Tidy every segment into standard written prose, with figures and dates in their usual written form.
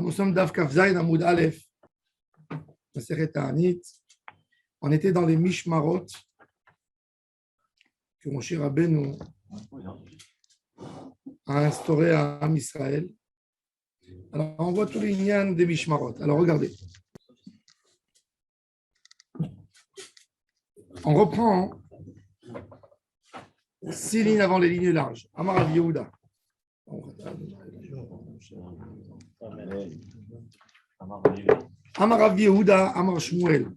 Nous sommes Daf Kaf Zayin Amoud Aleph, Maseret Ta'anit. On était dans les Mishmarot que Moshe Rabbeinu a instauré à Am Israël. Alors, on voit tous les lignes des Mishmarot. Alors, regardez. On reprend 6 lignes avant les lignes larges. Amar Rav Yehuda. Amar Rav Yehuda, Amar Shmuel.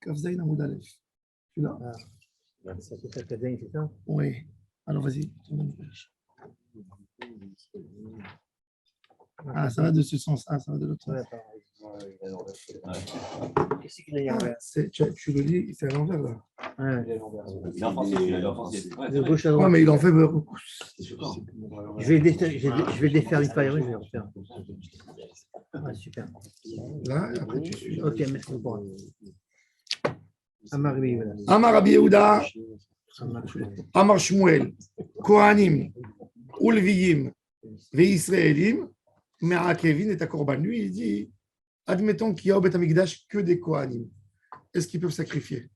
Kaf Zayin Amoud Aleph. Tu l'as? C'est ça? Oui. Alors, vas-y. Ah, ça va de ce sens. Ah, ça va de l'autre sens. Qu'est-ce qu'il y a à l'envers? Tu le lis, c'est à l'envers, là. Il en français, De gauche à droite. Ouais, mais il en fait beaucoup. Je vais le défaire une fois et je vais le refaire. Ah, super. Là, et après tu suis. Ok, merci beaucoup. Amar Rabbi Yehuda. Amar Rabbi Yehuda, Amar Shmuel, Kohanim, Ulviyim, Veisraelim, Me'akevin et Akorban. Lui, il dit, admettons qu'il y a au Beth Amikdash que des Kohanim. Est-ce qu'ils peuvent sacrifier?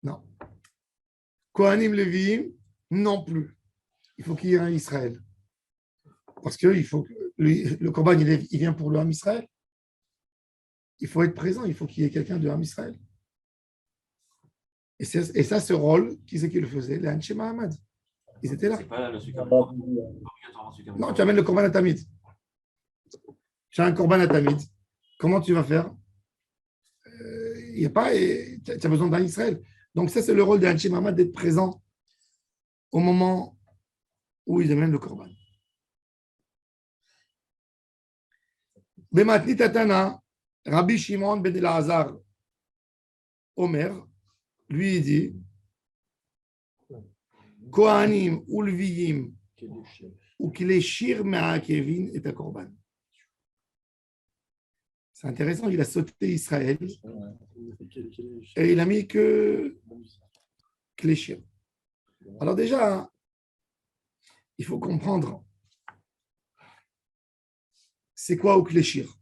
Non. Kohanim, Léviim, non plus. Il faut qu'il y ait un Israël. Parce que il faut que le Korban, il vient pour le Ham Israël. Il faut être présent, il faut qu'il y ait quelqu'un de Ham Israël. Et ça, ce rôle, qui c'est qui le faisait? Les Anshe Mahamad. Ils étaient là. C'est pas là le sucre. Non, tu amènes le Korban à Tamid. Tu as un Korban à Tamid. Comment tu vas faire? Il n'y a pas. Tu as besoin d'un Israël. Donc, ça, c'est le rôle des Anshe Mahamad d'être présent au moment où ils amènent le Korban. Bematni Tatana, Rabbi Shimon ben Elazar Omer, lui, il dit Kohanim, Ulviyim, ou qu'il est Shir Me'akevin et Korban. C'est intéressant, il a sauté Israël et il a mis que les Shir. Alors, déjà, il faut comprendre c'est quoi au Kléchir?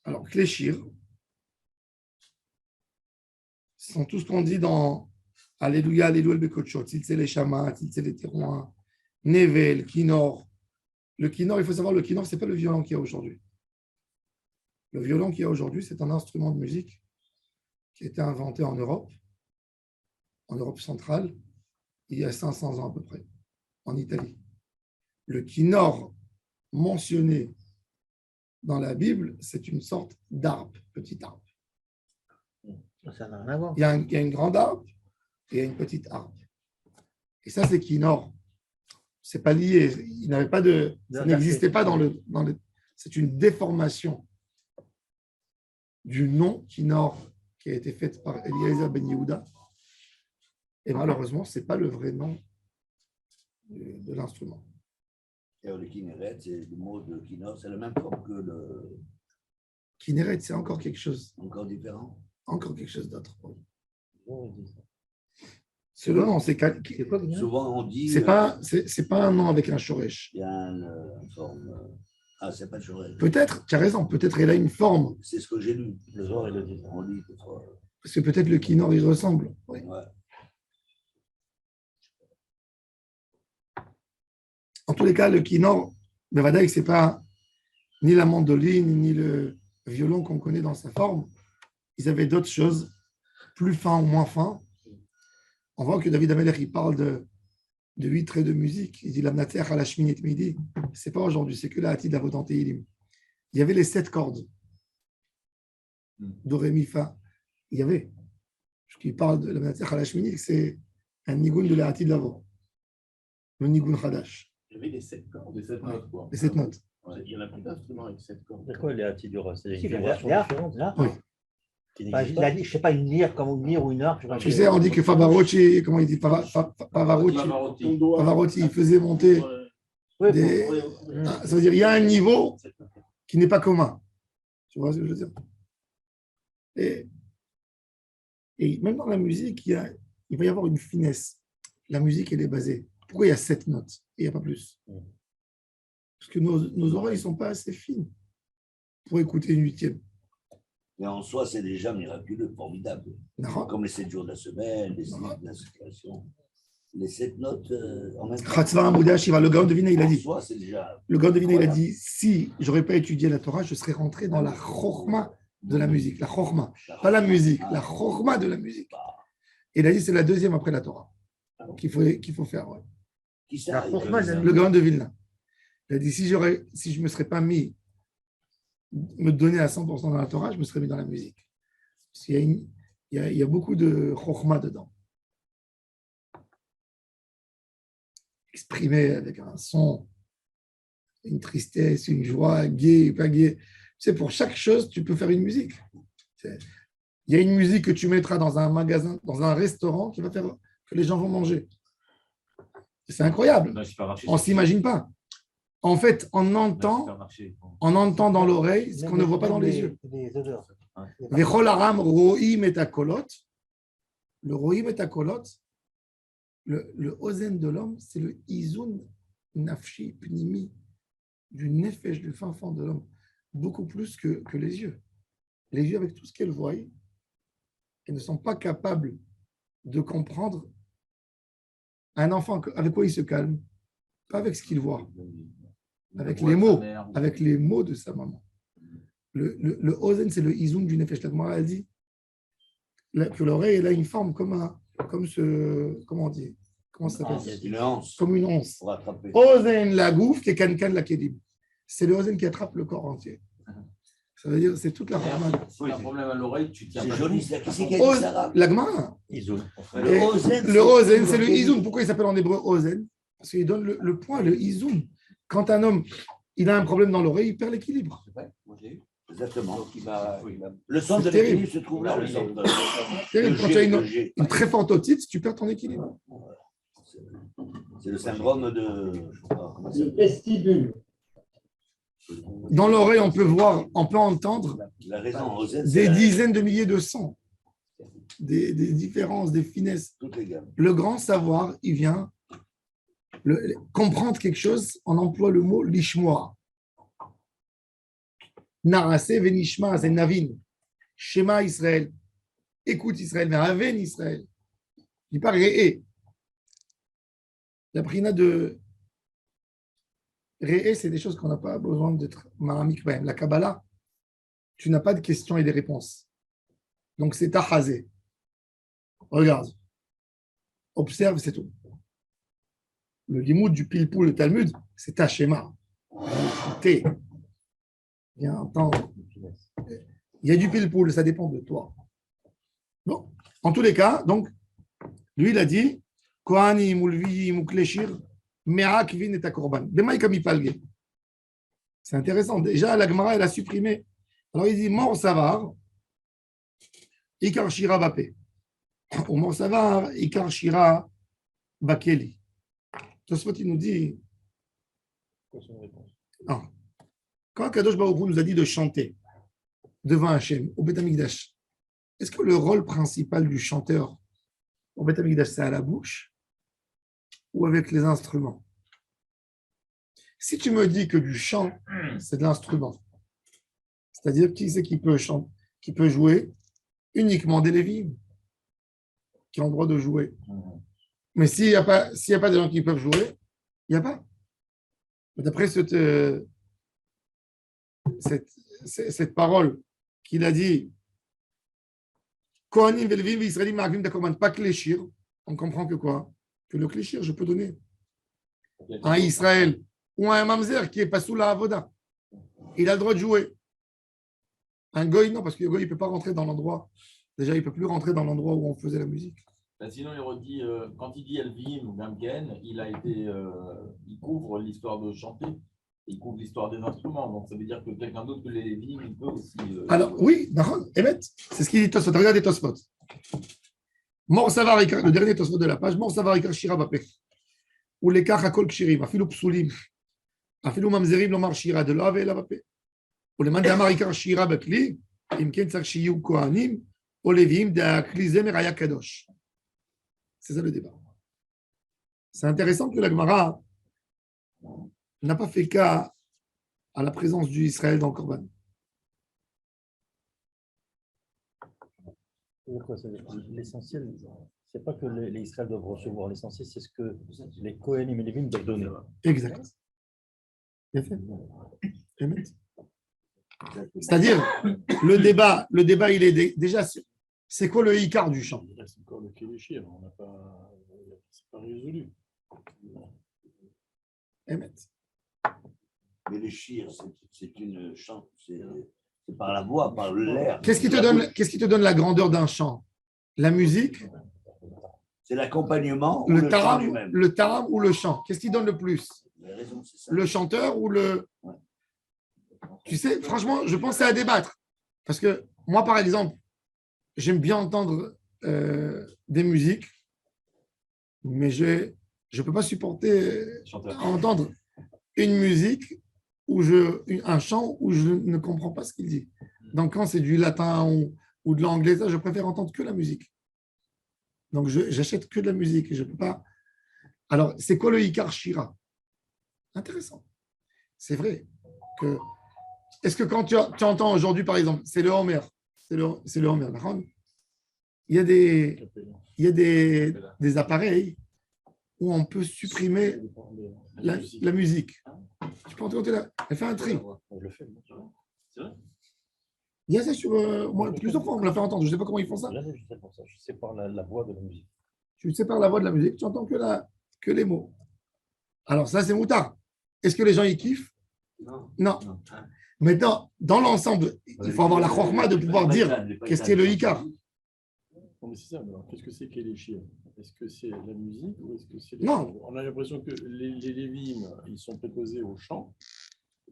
Alors, Kléchir, sont tout ce qu'on dit dans Alléluia, Alléluia, le Bekotchot, Tiltse les Shama, Tiltse les Terouin, Nevel, Kinor. Le Kinor, il faut savoir, le Kinor, ce n'est pas le violon qu'il y a aujourd'hui. Le violon qu'il y a aujourd'hui, c'est un instrument de musique qui a été inventé en Europe centrale, il y a 500 ans à peu près, en Italie. Le Kinor mentionné dans la Bible, c'est une sorte d'arpe, petite arpe. Ça n'a rien à voir. Il y a une grande harpe et il y a une petite harpe. Et ça, c'est Kinor. C'est pas lié. Il n'avait pas de. Ça n'existait pas dans le. C'est une déformation du nom Kinor qui a été faite par Eliezer Ben Yehuda. Et malheureusement, ce n'est pas le vrai nom de l'instrument. Et le Kinneret, c'est le mot de Kinor, c'est le même forme que le. Kinneret, c'est encore quelque chose. Encore différent. Encore quelque chose d'autre. C'est le nom, c'est quoi? Souvent on dit. C'est pas un nom avec un shoresh. Il y a une forme. Ah, c'est pas le shoresh. Peut-être, tu as raison, peut-être il a une forme. C'est ce que j'ai lu. Le Zohar, il le dit. On dit que parce que peut-être le Kinor, il ressemble. Oui. Ouais. En tous les cas, le Kinor, Bevadaï, ce n'est pas ni la mandoline, ni le violon qu'on connaît dans sa forme. Ils avaient d'autres choses, plus fins ou moins fins. On voit que David Amelech, il parle de 8 traits de musique. Il dit la mnatzer à la shminit midi. Ce n'est pas aujourd'hui, c'est que la hati d'avotant teilim. Il y avait les 7 cordes. Do, ré, mi, fa. Il y avait. Ce qui parle de la mnatzer à la shminit, c'est un nigun de la hati d'avant. Le nigun hadash. Il y avait les 7 cordes, les 7 notes. Quoi. Les 7 notes. Ouais. Il y en a plus d'instruments avec 7 cordes. C'est quoi les Hatidura? C'est Si, une là, version différente. là. Oui. Il a dit, je ne sais pas, une lyre comme une lyre ou une harpe. Tu sais, on dit que Pavarotti, comment il dit Pavarotti, il faisait monter des. Ça veut dire il y a un niveau qui n'est pas commun. Tu vois ce que je veux dire? Et même dans la musique, il va y avoir une finesse. La musique, elle est basée. Pourquoi il y a 7 notes et il n'y a pas plus? Parce que nos oreilles ne sont pas assez fines pour écouter une huitième. Mais en soi, c'est déjà miraculeux, formidable. Non. Comme les 7 jours de la semaine, les 6 de la situation. Les 7 notes en même temps. Chatzvar Amoudei Hashiva, le Gaon de Vilna, il a En dit. soi, c'est déjà. Le Gaon de Vilna, il a Voilà. dit si j'aurais pas étudié la Torah, je serais rentré dans la chorma de la musique. La chorma. Pas la musique, la chorma de la musique. Et il a dit c'est la deuxième après la Torah qu'il faut faire. Ouais. Qui ça La chorma de la Le Gaon de Vilna. Il a dit si je ne me serais pas mis, me donner à 100% dans la Torah, je me serais mis dans la musique. Parce qu'il y a beaucoup de chorma dedans. Exprimé avec un son, une tristesse, une joie, gai, pas gai. Tu sais, pour chaque chose, tu peux faire une musique. Il y a une musique que tu mettras dans un magasin, dans un restaurant, qui va faire que les gens vont manger. C'est incroyable. On ne s'imagine pas. En fait, on entend dans l'oreille ce qu'on ne voit pas dans les yeux. Les odeurs. Vechol aram ro'im et akolot. Le ro'im et akolot, le ozen de l'homme, c'est le izun nafshi pnimi, du nefesh, du fin fond de l'homme, beaucoup plus que les yeux. Les yeux, avec tout ce qu'elles voient, ils ne sont pas capables de comprendre un enfant avec quoi il se calme, pas avec ce qu'il voit, avec les mots de sa maman. Le ozen, c'est le izun du nefesh. La Gemara a dit que l'oreille, elle a une forme comment ça s'appelle? Une anse. Comme une once. Pour attraper. Ozen la gouf, qui est kankan la kedib. C'est le ozen qui attrape le corps entier. Ça veut dire c'est toute la forme. Si tu as un problème à l'oreille, tu tiens. C'est pas joli, tout. c'est qui c'est qui a dit ça? La Gemara. Isoun. Le ozen, c'est le izun. Pourquoi il s'appelle en hébreu ozen? Parce qu'il donne le point, le izun. Quand un homme il a un problème dans l'oreille, il perd l'équilibre. C'est vrai, moi j'ai eu. Exactement. Donc il va. Le centre de C'est terrible. l'équilibre se trouve là. Le centre de Quand tu as une très forte otite, tu perds ton équilibre. C'est le syndrome de. Je sais pas, comment ça s'appelle. Vestibule. Dans l'oreille, on peut voir, on peut entendre La raison, Rosette, des dizaines de milliers de sons, des différences, des finesses. toutes les gammes. Le grand savoir, il vient comprendre quelque chose, on emploie le mot lishmoa. Narase venishma, c'est navin. Shema Israël. Écoute Israël, mais aven Israël. Je dis pas réé. La prina de réé, c'est des choses qu'on n'a pas besoin d'être maramik. La Kabbalah, tu n'as pas de questions et des réponses. Donc c'est tahazé. Regarde. Observe, c'est tout. Le limoud du pilpou, le Talmud, c'est ta schéma. T'es. Viens entendre. Il y a du pilpoul, ça dépend de toi. Bon, en tous les cas, donc, lui, il a dit Kohanim, Ulviyim, Ukleshir, Me'ak, Vin et Takorban. Bemaïkami Palge. C'est intéressant. Déjà, la Gemara, elle a supprimé. Alors, il dit Mor Savar, Ikar Shira Bapé. Ou Mor Savar, Ikar Shira Bakeli. Tosfot, il nous dit non. Quand Kadosh Baruch Hu nous a dit de chanter devant Hachem, au Beth Amikdash, est-ce que le rôle principal du chanteur au Beth Amikdash, c'est à la bouche ou avec les instruments? Si tu me dis que du chant, c'est de l'instrument, c'est-à-dire qui c'est qui peut chanter, qui peut jouer uniquement des Lévites, qui ont le droit de jouer. Mais s'il n'y a pas des gens qui peuvent jouer, il n'y a pas. D'après cette parole qu'il a dit, Kohanim velevim Israélim ma'avim dakorban, pas Kléchir, on comprend que quoi? Que le Kléchir, je peux donner à un Israël ou à un Mamzer qui est pas sous la Avoda. Il a le droit de jouer. Un Goy, non, parce que le Goy, il ne peut pas rentrer dans l'endroit. Déjà, il ne peut plus rentrer dans l'endroit où on faisait la musique. Ben, sinon, il redit, quand il dit Elvim ou Gamken, il couvre l'histoire de chanter, il couvre l'histoire des instruments. Donc, ça veut dire que quelqu'un d'autre que les Elvim, il peut aussi. Alors, oui, Emet, c'est ce qu'il dit Tosfot. Regardez Tosfot. Mor Savar, le dernier Tosfot de la page, Mor Savar, Ikar Shira Bapé. Ou les Kach Hakol Kshirim, Afilou Psulim, Afilou Mamzerim, Lomar Shira, de l'Ave et la Bapé. Ou les Mandamar Ikar Shira Bakli, Imken Tzak Shiyu Kohanim, ou les Vim de Akli Zemer Aya Kadosh. C'est ça le débat. C'est intéressant que la Gemara n'a pas fait cas à la présence du Israël dans le Corban. L'essentiel, c'est pas que les Israël doivent recevoir. L'essentiel, c'est ce que les Kohanim et les Lévim doivent donner. Exact. Bien fait. Amen. C'est-à-dire, le débat, il est déjà sur c'est quoi le Icar du chant. C'est encore le Kéléchir, on n'a pas, c'est pas résolu. Amen. Mais les chires, c'est une chant, c'est par la voix, par l'air. Qu'est-ce qui te donne la grandeur d'un chant? La musique, c'est l'accompagnement ou le chant lui-même. le taram ou le chant? Qu'est-ce qui donne le plus? Raison, ça. Le chanteur ou le... Ouais. Tu sais, franchement, je pense que c'est à débattre. Parce que moi, par exemple, j'aime bien entendre des musiques, mais je ne peux pas supporter entendre une musique un chant où je ne comprends pas ce qu'il dit. Donc, quand c'est du latin ou de l'anglais, je préfère entendre que la musique. Donc, j'achète que de la musique. Je peux pas... Alors, c'est quoi le Ikar Shira? Intéressant. C'est vrai que... Est-ce que quand tu entends aujourd'hui, par exemple, c'est le Homer, c'est le Homer, d'accord? Il y a des appareils où on peut supprimer la musique. Tu peux entendre là, elle fait un tri. Je le fais. C'est vrai? Il y a ça sur moi, plusieurs fois, on me l'a fait entendre. Je ne sais pas comment ils font ça. Je sais pour ça. Je sépare la voix de la musique. Tu sépares la voix de la musique, tu entends que les mots. Alors ça, c'est moutard. Est-ce que les gens y kiffent? Non. Maintenant, dans l'ensemble, il faut avoir la chorma de pouvoir dire qu'est-ce qui est le Ikar. Non, mais c'est ça. Alors, qu'est-ce que c'est Kéléchir? Est-ce que c'est la musique ou est-ce que c'est Non. On a l'impression que les Lévim, ils sont préposés au chant.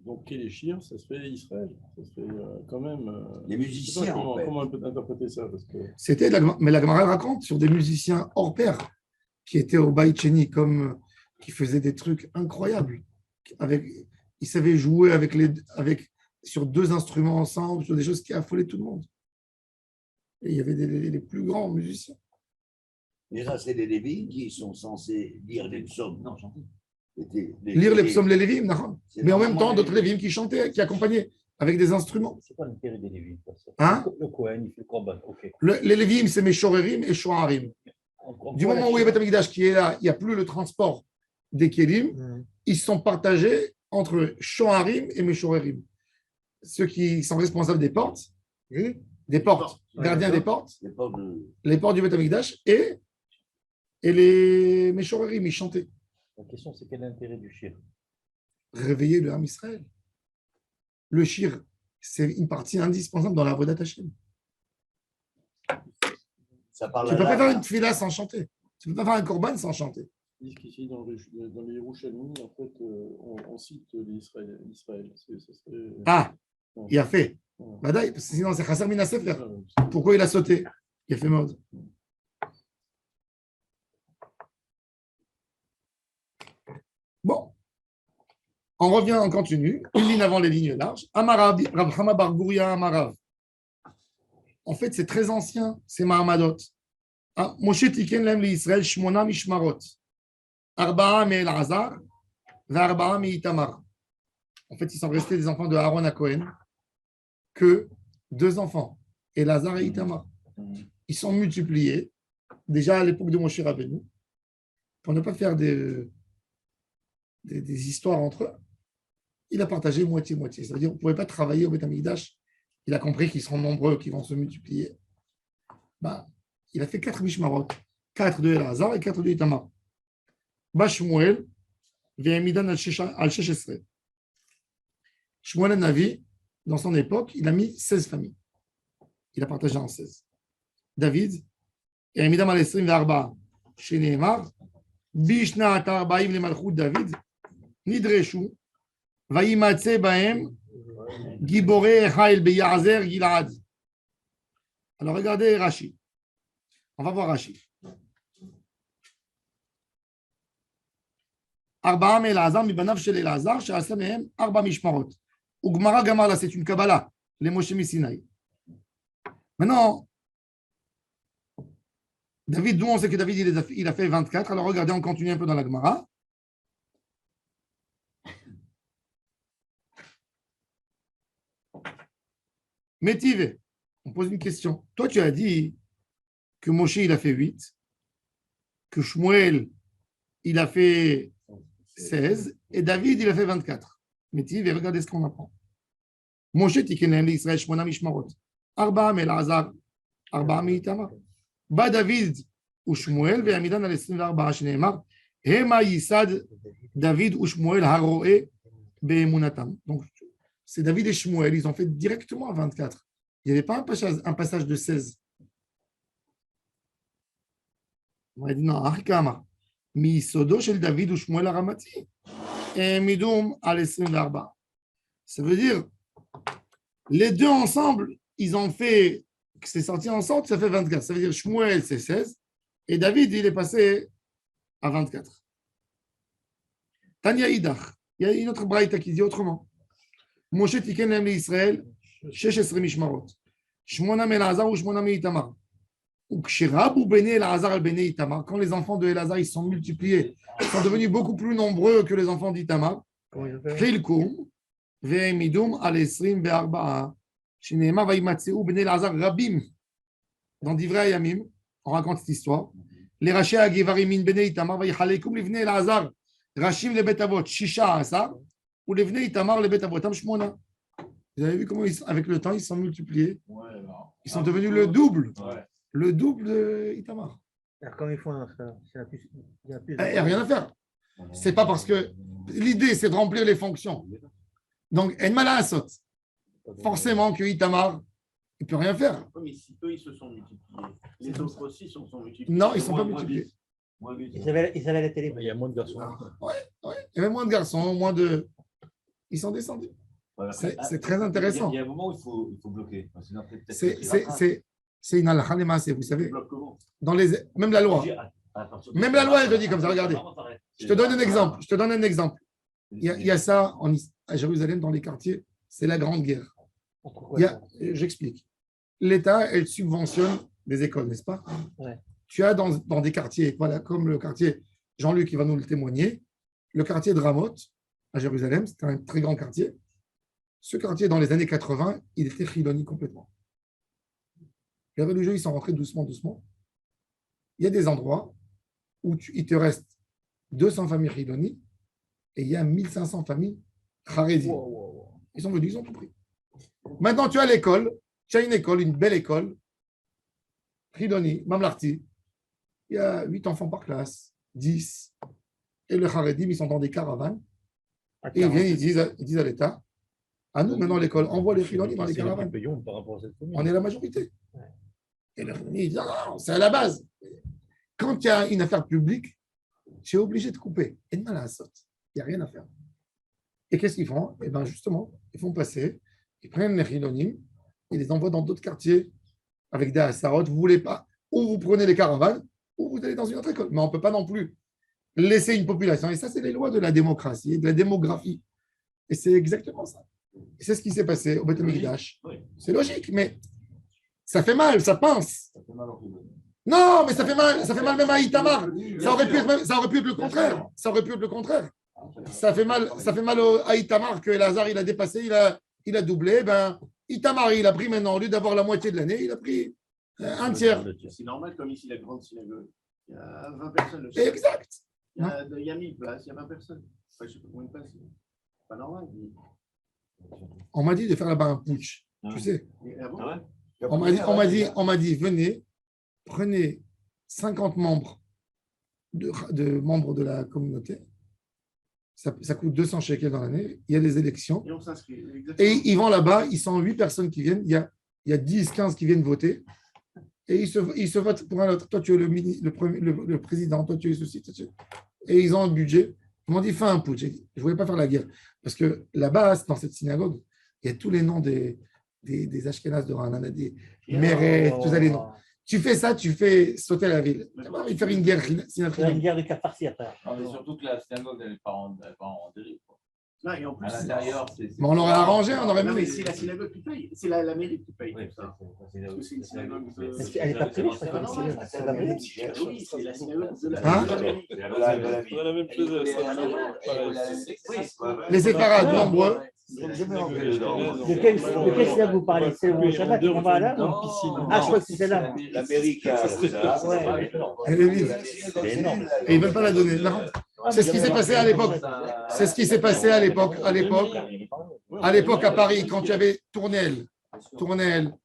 Donc, Kéléchir, ça serait Israël. Ça serait quand même. Les musiciens. Comment on peut interpréter ça? Parce que... Mais la Gemara raconte sur des musiciens hors pair qui étaient au Baït Sheni, comme qui faisaient des trucs incroyables. Ils savaient jouer sur deux instruments ensemble, sur des choses qui affolaient tout le monde. Et il y avait les plus grands musiciens. Mais ça, c'est les Lévites qui sont censés lire les psaumes. Non, chanter. Lire les psaumes, les Lévim, mais en même temps, d'autres Lévim qui chantaient, qui accompagnaient avec des instruments. C'est quoi l'intérêt des Lévim? Le Kohen, il fait le Korban. Okay. Les Lévim, c'est Meshorerim et Shoharim. Du moment où il y a Beth Amikdash qui est là, il n'y a plus le transport des Kélim. Ils sont partagés entre Shoharim et Meshorerim. Ceux qui sont responsables des portes, gardiens des portes, les portes du Beth Amikdash et les Meshorerim, ils chantaient. La question, c'est quel est l'intérêt du shir? Réveiller le Ham Israël. Le shir, c'est une partie indispensable dans la Avodat Hashem. Tu ne peux pas faire une tefila sans chanter. Tu ne peux pas faire un korban sans chanter. Ils disent qu'ici, dans les Yerushalmi, en fait, on cite l'Israël. Il a fait. Badaï, parce que sinon, c'est Chasser Mina Sefer. Pourquoi il a sauté? Il a fait mode. Bon, on revient, on continue. Une ligne avant les lignes larges. Amarav, Rav Hama bar Gouria Amarav. En fait, c'est très ancien, c'est Mahamadot. Moshe Tiken Lem l'Israël Shmona Mishmarot. Arba'a me'Elazar, Arba'a me'Itamar. En fait, ils sont restés des enfants de Aaron à Cohen, que deux enfants, Elazar et Itamar. Ils sont multipliés, déjà à l'époque de Moshe Rabbeinu, pour ne pas faire des histoires entre eux. Il a partagé moitié-moitié. Ça veut dire qu'on ne pouvait pas travailler au Beth Amikdash. Il a compris qu'ils seront nombreux, qu'ils vont se multiplier. Il a fait 4 mishmarot, 4 de Elazar et 4 de Itamar. Shmuel, Ve'emidan al-Sheshesre. Shmuel Navi, dans son époque, il a mis 16 familles. Il a partagé en 16. David, Ve'emidan al-Esrim ve'arba, Sheneemar, Bishna Tarbaim le Malchut David, Nidreshu, Vayimatse Baem, Gibore Echael Beyazer Gilad. Alors regardez Rashi. On va voir Rashi. Arba'a me'Elazar, mibanav shel Elazar, she'asa mehem arba mishmarot. Ugmara Gamala, c'est une Kabbalah, les Moshe Misinaï. Maintenant, David, d'où on sait que David il a fait 24. Alors regardez, on continue un peu dans la Gemara. Métive, on pose une question. Toi, tu as dit que Moshe, il a fait 8, que Shmuel, il a fait 16, et David, il a fait 24. Métive, regardez ce qu'on apprend. Moshe, Tikenem, l'Israël, Shmona Mishmarot. Arba, Melazar, Arba, Miitama. Ba David, ou Shmuel, Ve'amidan al 24, Shneemar, Hema Yisad, David ou Shmuel, Haroe, Be'emunatam. Donc, c'est David et Shmuel, ils ont fait directement à 24. Il n'y avait pas un passage de 16. On a dit non, Arikama. Mi Sodo chez David ou Shmuel Aramati. Et Midoum al 24. Ça veut dire, les deux ensemble, ils ont fait, c'est sorti ensemble, ça fait 24. Ça veut dire Shmuel, c'est 16. Et David, il est passé à 24. Tanya Idach. Il y a une autre braïta qui dit autrement. Moshe Tikenem l'Israël, 16 Mishmarot. Shmona Melazar ou Shmona Meitamar. Ou Kshirab ou Bene Elazar al Bene Itamar. Quand les enfants de Elazar ils sont multipliés, ils sont devenus beaucoup plus nombreux que les enfants d'Itamar. Chilkum, Ve'emidum al Esrim Be'arba'a. Shineema Vaimatseu Bene Elazar Rabim. Dans Divrei Yamim, on raconte cette histoire. Les Rashi Agivarimin Bene Itamar Vaïchalekum Livne Elazar. Rachim le Betavot, Shisha Asa. Ou les Vnei Itamar, les Betavotam Shmona. Vous avez vu comment, avec le temps, ils sont multipliés. Ils sont devenus le double. Le double de Itamar. Alors, comment ils font ça? Il n'y a rien à faire. C'est pas parce que l'idée, c'est de remplir les fonctions. Donc, Enmala Asot. Forcément que Itamar, il ne peut rien faire. Mais si eux, ils se sont multipliés. Les autres aussi se sont multipliés. Non, ils ne sont pas multipliés. Ils avaient la télé. Il y a moins de garçons. Ouais. Il y avait moins de garçons, moins de. Ils sont descendus. Voilà. C'est très intéressant. Il y a un moment où il faut bloquer. C'est une halakha, vous savez. Dans même la loi. Même la loi, elle te dit comme ça. Regardez. Je te donne un exemple. Il y a ça à Jérusalem, dans les quartiers. C'est la grande guerre. J'explique. L'État, elle subventionne des écoles, n'est-ce pas? Ouais. Tu as dans des quartiers, voilà, comme le quartier Jean-Luc qui va nous le témoigner, le quartier de Ramoth à Jérusalem, c'était un très grand quartier. Ce quartier, dans les années 80, il était chiloni complètement. Les religieux, ils sont rentrés doucement. Il y a des endroits où il te reste 200 familles chiloni et il y a 1500 familles charédi. Ils sont venus, ils ont tout pris. Maintenant, tu as l'école, une belle école, chiloni, mamlarti. Il y a 8 enfants par classe, 10. Et le charédim, ils sont dans des caravanes. Et ils viennent, ils disent à l'État, à nous, maintenant, l'école, envoie les chiloni dans les caravanes. On est la majorité. Et le charédim, dit, non, c'est à la base. Quand il y a une affaire publique, tu es obligé de couper. Et de mal à saute. Il n'y a rien à faire. Et qu'est-ce qu'ils font? Eh bien, justement, ils font passer, ils prennent les chilonim, ils les envoient dans d'autres quartiers avec des asarot. Vous ne voulez pas, ou vous prenez les caravanes, ou vous allez dans une autre école. Mais on ne peut pas non plus laisser une population. Et ça, c'est les lois de la démocratie et de la démographie. Et c'est exactement ça. Et c'est ce qui s'est passé au Beth Amikdash. C'est logique, mais ça fait mal, ça pince. Non, mais ça fait mal même à Itamar. Ça aurait pu être le contraire. Ça fait mal à Itamar que Elazar, il a dépassé, il a doublé. Ben, Itamar, il a pris maintenant, au lieu d'avoir la moitié de l'année, il a pris un tiers. C'est normal, comme ici, la grande synagogue. Il y a 20 personnes. Exact. Il y a 1000 places, il y a 20 personnes. Enfin, je ne sais pas combien de places. C'est pas normal. On m'a dit de faire là-bas un putsch. Tu sais. Ah bon? On m'a dit, venez, prenez 50 membres de membres de la communauté. Ça coûte 200 shekels dans l'année. Il y a des élections. Et on s'inscrit. Et ils vont là-bas, ils sont 8 personnes qui viennent. Il y a 10, 15 qui viennent voter. Et ils se votent pour un autre. Toi, tu es le président, toi, tu es ceci. Et ils ont un budget. Ils m'ont dit, fais un putsch. Je ne voulais pas faire la guerre. Parce que là-bas, dans cette synagogue, il y a tous les noms des Ashkenaz de Ranana, des Meret, tous les noms. Tu fais ça, tu fais sauter la ville. Tu vas faire une guerre. C'est une guerre de quatre parties après. Non, mais surtout que la synagogue, elle n'est pas en dérive. Non, et en plus, à l'intérieur, c'est. Mais on aurait arrangé, on aurait non, mais mis. c'est la synagogue qui paye. C'est la mairie qui paye. Oui, ça. c'est une synagogue. Elle n'est pas privée, je crois que c'est la mairie. Oui, c'est la synagogue de Hein? la mairie. C'est la même chose. Les séparades, nombreux. De quel synagogue vous parlez? C'est le Shabbat qu'on va là? Ah, je crois que c'est celle-là. L'Amérique a ça. Ouais. Elle est vive. C'est énorme. Et ils ne veulent pas la donner. Non. C'est ce qui s'est passé à l'époque. C'est ce qui s'est passé à l'époque. À l'époque, à Paris, quand tu avais Tournelle,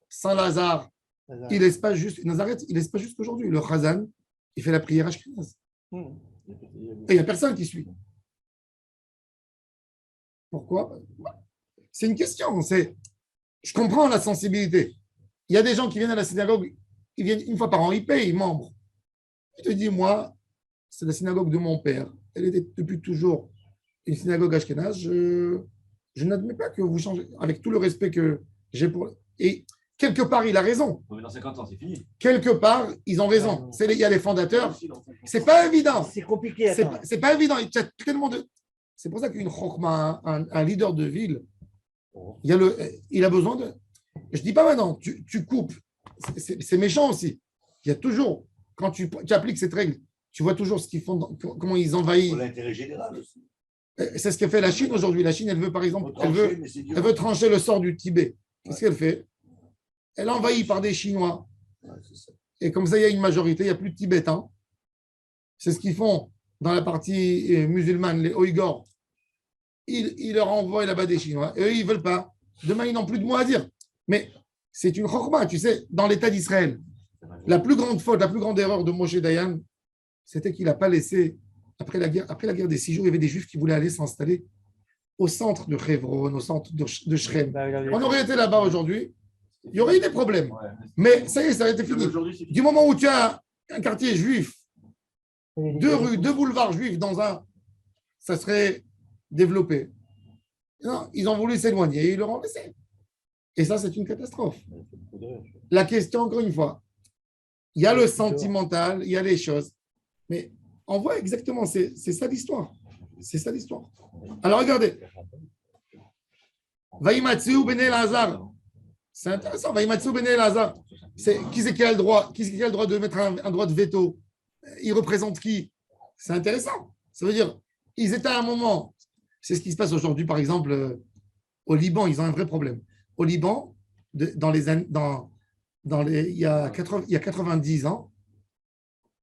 Saint-Lazare, il laisse pas juste, Nazareth, il laisse pas juste qu'aujourd'hui. Le Chazan, il fait la prière ashkénaze. Et il n'y a personne qui suit. Pourquoi? C'est une question. Je comprends la sensibilité. Il y a des gens qui viennent à la synagogue, ils viennent une fois par an, ils payent, ils membres. Il te dit, moi, c'est la synagogue de mon père. Elle était depuis toujours une synagogue ashkénaze. Je n'admets pas que vous changez, avec tout le respect que j'ai pour. Et quelque part, il a raison. Dans 50 ans, c'est fini. Quelque part, ils ont raison. Il y a les fondateurs. C'est pas évident. C'est compliqué. C'est pas évident. Il y a tellement de. C'est pour ça qu'une chokma, un leader de ville, il a besoin de. Je dis pas maintenant, tu coupes. C'est méchant aussi. Il y a toujours, quand tu appliques cette règle, tu vois toujours ce qu'ils font, comment ils envahissent. Pour l'intérêt général aussi. C'est ce que fait la Chine aujourd'hui. La Chine, elle veut, par exemple, elle veut trancher le sort du Tibet. Qu'est-ce qu'elle fait? Elle envahit par des Chinois. Et comme ça, il y a une majorité, il n'y a plus de Tibétains. C'est ce qu'ils font dans la partie musulmane, les Ouïghours. Ils leur envoient là-bas des Chinois. Et eux, ils ne veulent pas. Demain, ils n'ont plus de mots à dire. Mais c'est une chokma, tu sais, dans l'État d'Israël. La plus grande faute, la plus grande erreur de Moshe Dayan, c'était qu'il n'a pas laissé, après la guerre des 6 jours, il y avait des Juifs qui voulaient aller s'installer au centre de Hebron, au centre de Shrem. On aurait été là-bas aujourd'hui, il y aurait eu des problèmes. Mais ça y est, ça aurait été fini. Du moment où tu as un quartier juif, 2 rues, 2 boulevards juifs ça serait développé. Non, ils ont voulu s'éloigner et ils leur ont laissé. Et ça, c'est une catastrophe. La question, encore une fois, il y a le sentimental, il y a les choses. Mais on voit exactement, c'est ça l'histoire. C'est ça l'histoire. Alors regardez. Vaïmatsu Bene Lazar. C'est intéressant. Vaïmatsu Bene Lazar. Qui c'est qui a le droit de mettre un droit de veto? Il représente qui? C'est intéressant. Ça veut dire, ils étaient à un moment. C'est ce qui se passe aujourd'hui, par exemple, au Liban, ils ont un vrai problème. Au Liban, il y a 90 ans,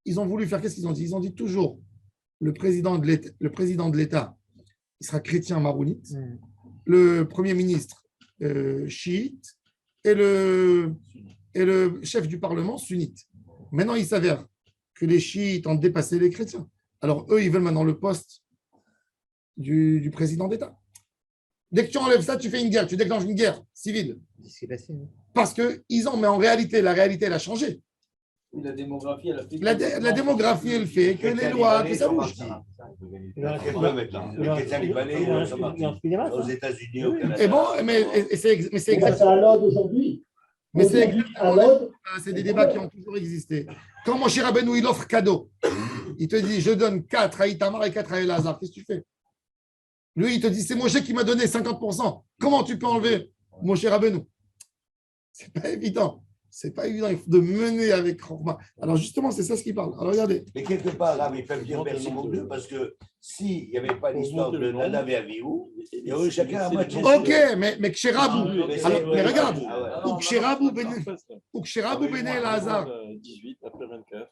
ils ont voulu faire, qu'est-ce qu'ils ont dit? Ils ont dit toujours, le président de l'État, il sera chrétien maronite, le Premier ministre chiite et le chef du Parlement sunnite. Maintenant, il s'avère que les chiites ont dépassé les chrétiens. Alors, eux, ils veulent maintenant le poste du président d'État. Dès que tu enlèves ça, tu fais une guerre, tu déclenches une guerre civile. Parce qu'ils ont, mais en réalité, la réalité, elle a changé. La démographie, elle a fait. La démographie, elle fait que les lois, que ça bouge. Aux États-Unis, au Canada. Et bon, mais c'est exactement. C'est à l'ordre aujourd'hui. Mais c'est exactement. C'est des débats qui ont toujours existé. Quand mon cher Rabbeinu, il offre cadeau, il te dit je donne 4 à Itamar et 4 à Elazar, qu'est-ce que tu fais? Lui, il te dit c'est Moshe qui m'a donné 50%. Comment tu peux enlever mon cher Rabbeinu? C'est pas évident. C'est pas évident. Il faut de mener avec Chorma. Alors justement, c'est ça ce qu'il parle. Alors regardez. Mais quelque part, là, ils peuvent dire merci mon Dieu, parce que s'il n'y avait pas l'histoire de Nadav et Avihu, il y aurait chacun à moitié. Ok, mais Ksherabu. Mais regarde. Ou Ksherabu Bene Elazar. 18 après 24,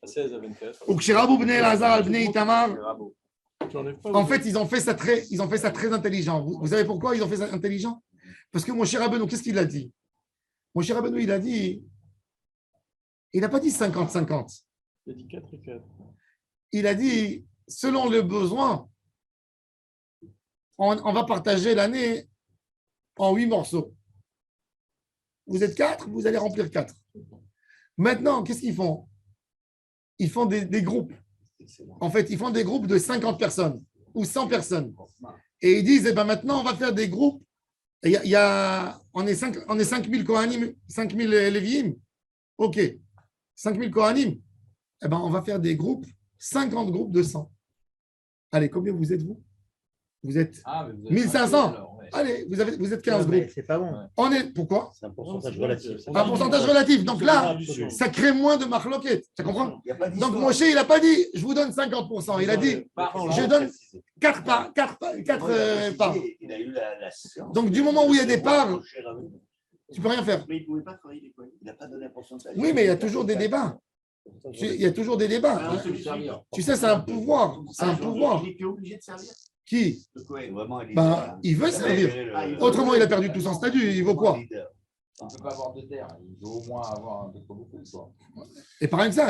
à 16 à 24. Ou Ksherabu Bene Elazar al Bnei Itamar. En fait, ils ont fait ça très intelligent. Vous savez pourquoi ils ont fait ça intelligent? Parce que mon cher Rabbeinu, qu'est-ce qu'il a dit? Mon cher Rabbeinu, il n'a pas dit 50-50. Il a dit 4 et 4. Il a dit, selon le besoin, on va partager l'année en 8 morceaux. Vous êtes 4, vous allez remplir 4. Maintenant, qu'est-ce qu'ils font? Ils font des groupes. En fait, ils font des groupes de 50 personnes ou 100 personnes. Et ils disent, eh ben maintenant, on va faire des groupes. On est 5000 Kohanim, 5000 Lévi'im. OK. 5000 Kohanim. Eh ben, on va faire des groupes, 50 groupes de 100. Allez, combien vous êtes, vous? Vous êtes 1500. Allez, vous êtes 15 groupes. C'est pas bon. Pourquoi? C'est un pourcentage relatif. Un pourcentage relatif. Donc là, ça crée moins de marloquettes. Tu comprends? Donc Moshe, il n'a pas dit, je vous donne 50%. Il a dit, je donne. 4 parts. Il a eu la séance. Donc, du moment où il y a des parts, tu peux rien faire. Mais il ne pouvait pas travailler les coins. Il n'a pas donné un pourcentage. Oui, mais il y a toujours des débats. Il y a toujours des débats. Tu sais, c'est un pouvoir. C'est un pouvoir. Il était obligé de servir. Qui? Le Cohen, vraiment, Il veut servir. Autrement, il a perdu tout son statut. Il vaut quoi? Il ne peut pas avoir de terre. Il veut au moins avoir un peu beaucoup. Quoi. Et pas rien que ça.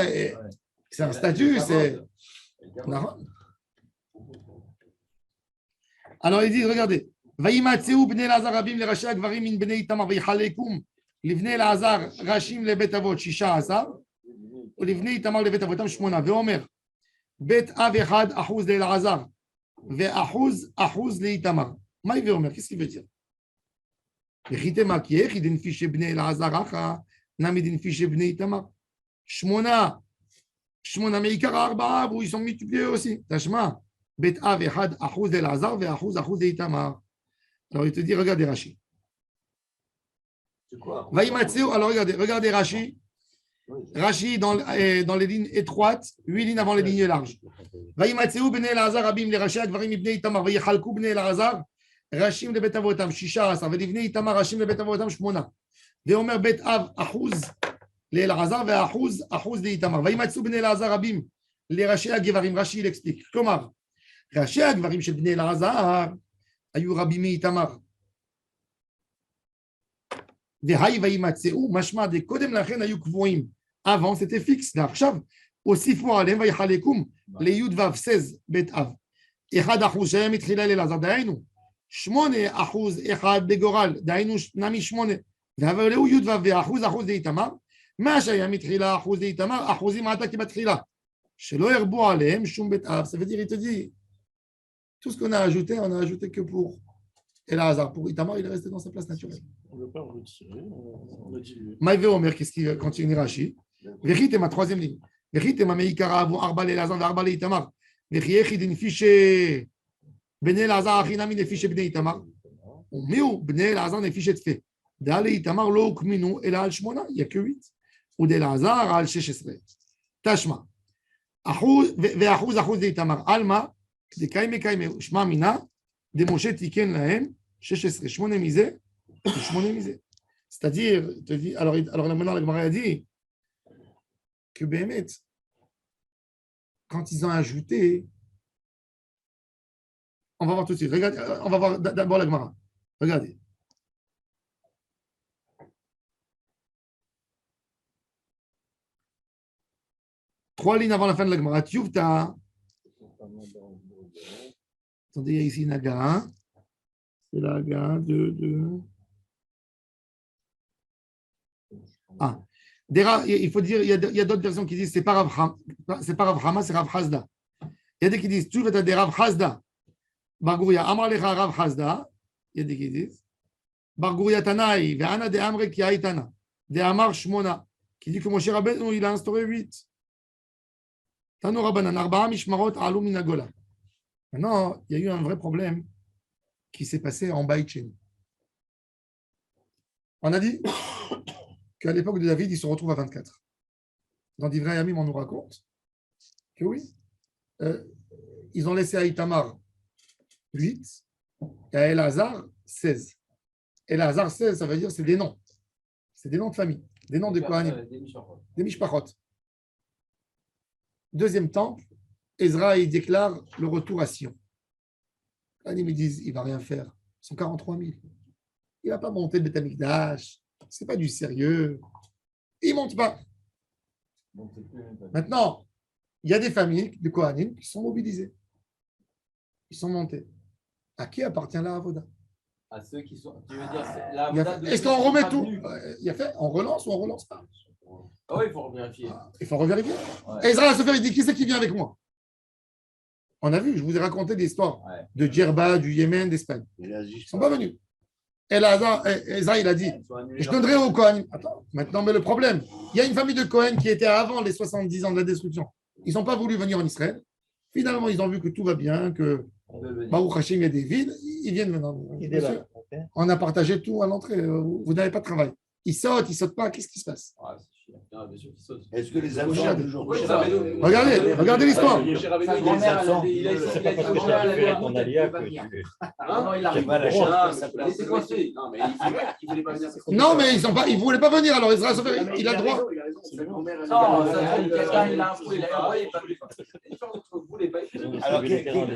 C'est un statut. C'est. Alors, il dit, regardez. וימצאו בני אלעזר רבים לראשי הגברים מן בני איתמר ויחלקום לבני אלעזר ראשים לבית אבות 16 ולבני איתמר לבית אבותם 8 ואומר בית אב 1% לאלעזר ו1% לאיתמר. מה היא ואומר? Qu'est-ce qu'il veut dire? וחיתם כי איך דנפי שבני אלעזר אחא נמי דנפי שבני איתמר 8 מעיקר 4 והוא sont multipliés aussi. תשמע בית אב 1% לאלעזר ו1% לאיתמר. Alors, il te dit, regardez Rashi. Alors, regardez Rashi. Rashi dans les lignes étroites, 8 lignes avant les lignes larges. וימצאו בני אלעזר רבים לראשי הגברים מבני איתמר ויחלקו בני אלעזר ראשים לבית אבותם 16 ולבני איתמר ראשים לבית אבותם 8 ואומר בית אב 1% לאלעזר ו1% לאיתמר וימצאו בני אלעזר רבים לראשי הגברים. רש"י l'explique. כלומר, ראשי הגברים של בני אלעזר היו רבים מאיתמר. והי וימצאו, משמע דקודם לכן היו קבועים. avant c'était fixe, ועכשיו הוסיפו עליהם ויחלקום לי' ו' 16 בית אב. 1% שהיה מתחילה לאלעזר, דהיינו 8% אחד בגורל, דהיינו נמי 8, והעבירו י' ו' ו1% לאיתמר, מה שהיה מתחילה 1% לאיתמר, אחוזים עתה כבתחילה, שלא ירבו עליהם שום בית אב. Ça veut dire, il te dit, tout ce qu'on a ajouté, on n'a ajouté que pour Elazar. Pour Itamar, il est resté dans sa place naturelle. On ne veut pas retirer, on a dilué. Maïvé Omer, qu'est-ce qu'il continue Rashi? Vérité, ma troisième ligne. Vérité, ma meikara, avant Arba Elazar, Arba Itamar. Vérité, d'une fiche Ben Elazar, Achinami, des fiches Ben Itamar. On met où Ben Elazar, des fiches de fait. D'aller Itamar, l'eau, Kmino, et là, Al-Shmona, il n'y a que 8. Ou d'Elazar, Al-Sheshesre. Tashma. ואחוז לאיתמר. עלמא, דקיימי קיימי, שמע מינה, דמשה תיקן להם 16, 8 מזה, 8 מזה. C'est-à-dire, alors maintenant, la Gemara a dit que Béhémet, quand ils ont ajouté, on va voir tout de suite. Regardez, on va voir d'abord la Gemara. Regardez. Trois lignes avant la fin de la Gemara. Tiouvta. Attendez, il y a ici une Aga. C'est la Aga de. Ah. Il faut dire, il y a d'autres versions qui disent c'est pas Rav Hama, c'est Rav Hasda. Il y a des qui disent Tiouvta de Rav Hasda. Bargouria, Amar lecha Rav Hasda. Il y a des qui disent Bargouria Tanaï, Ve'ana de Amre ki Aitana. De Amar Shmona. Qui dit que Moshe Rabbeinu, il a instauré 8. Tano Rabbanan, Arba'a Mishmarot Alu Minagola. Maintenant, il y a eu un vrai problème qui s'est passé en bas de chez nous. On a dit qu'à l'époque de David, il se retrouve à 24. Dans Divrei Yamim, on nous raconte que oui, ils ont laissé à Itamar 8 et à Elazar 16. Elazar 16, ça veut dire c'est des noms. C'est des noms de famille, des noms de Kohanim, des Mishpachot. Deuxième temple, Ezra il déclare le retour à Sion. Ils me disent, il ne va rien faire. Ils sont 43 000. Il ne va pas monter le Beth Amikdash. Ce n'est pas du sérieux. Il ne monte pas. Maintenant, il y a des familles de Kohanim qui sont mobilisées. Ils sont montés. À qui appartient la Avoda? À ceux qui sont. Tu veux dire, la Avoda. Est-ce qu'on remet tout? Il y a fait, on relance ou on ne relance pas? Ah oui, il faut revérifier. Il faut revérifier. Ouais. Ezra Sofer, il dit qui c'est qui vient avec moi? On a vu, je vous ai raconté des histoires de Djerba, du Yémen, d'Espagne. Ils ne sont pas venus. Et là, Ezra, il a dit je donnerai au Kohen. Attends, maintenant, mais le problème, il y a une famille de Kohen qui était avant les 70 ans de la destruction. Ils n'ont pas voulu venir en Israël. Finalement, ils ont vu que tout va bien, que Baruch Hashem, il y a des vides. Ils viennent maintenant. On a partagé tout à l'entrée. Vous n'avez pas de travail. Ils sautent pas. Qu'est-ce qui se passe? Ah, bien sûr qu'il saute. Est-ce que les absents ont toujours Oui, ça va. Regardez l'histoire. Sa grand-mère, il a dit C'est pas parce que tu as fait ton alia que tu... non, il arrive. pas la chance. chance. Il était coincé. Non, mais il voulait pas venir. Non, mais ils ne voulaient pas venir. Alors Ezra Sofer, il a le droit. Non, ça tombe, quelqu'un, il a un fou, il a envoyé. Alors,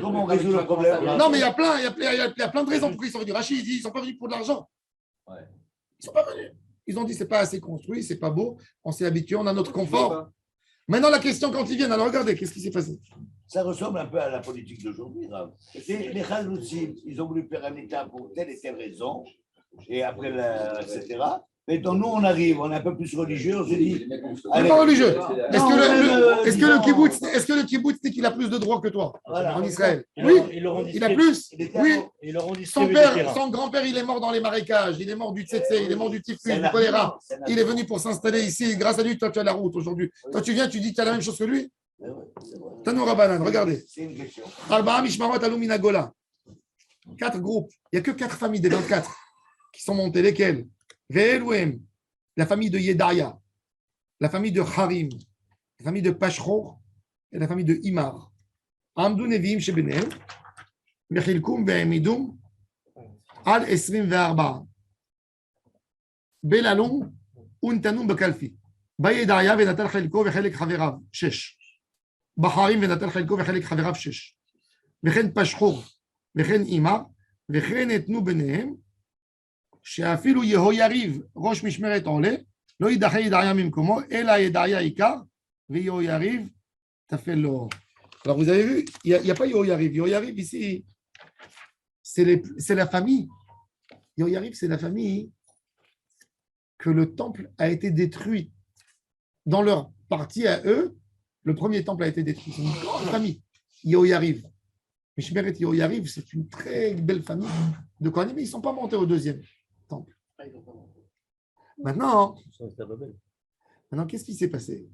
comment on résout le problème? Non, mais il y a plein de raisons pourquoi ils sont venus. Rachid, il dit ils ne sont pas venus pour de l'argent. Ouais. Ils ne sont pas venus. Ils ont dit c'est pas assez construit, c'est pas beau, on s'est habitué, on a notre confort. Maintenant, la question quand ils viennent, alors regardez, qu'est-ce qui s'est passé? Ça ressemble un peu à la politique d'aujourd'hui. Les Khaloutsim, ils ont voulu faire un État pour telle et telle raison, et après, etc. Mais dans nous, on arrive, on est un peu plus religieux, on se dit. C'est pas religieux. Est-ce que le kibbutz dit qu'il a plus de droits que toi en Israël? Oui, il a plus. Oui. Son grand-père, il est mort dans les marécages, il est mort du tsetse, il est mort du typhus, du choléra. Il est venu pour s'installer ici. Grâce à lui, toi, tu as la route aujourd'hui. Toi, tu viens, tu dis que tu as la même chose que lui. Tanou Rabbanan, regardez. C'est une question. Arba'a Mishmarot Alumina Gola. 4 groupes. Il n'y a que 4 familles des 24 qui sont montées. Lesquelles? Ve'eluem, la famille de Yedaya, la famille de Harim, la famille de Pashchor et la famille de Imar. Amdou Neviim Shebenem, Mechilkum Ve'emidum, Al Esrim Ve'arba. Belalum, Untanum Bekalfi. Bayedaya Ve'natal Chelko Ve'chelek Chaverav, 6. Baharim Ve'natal Chelko Ve'chelek Chaverav, 6. Ve'chen Pashchor, Ve'chen Imar, Ve'chen Etnu Benehem, שאפילו יהויריב, ראש משמרת עולה, לא יידחה ידעיה ממקומו, אלא ידעיה עיקר, ויהויריב תפל לו. Alors vous avez vu, il n'y a pas Yehoyariv. Yehoyariv ici, c'est la famille. Yehoyariv, c'est la famille que le temple a été détruit. Dans leur partie à eux, le premier temple a été détruit. C'est une grande famille. Yehoyariv. Mishmeret Yehoyariv, c'est une très belle famille de Kohanim, mais ils ne sont pas montés au deuxième temple. Maintenant, qu'est-ce qui s'est passé?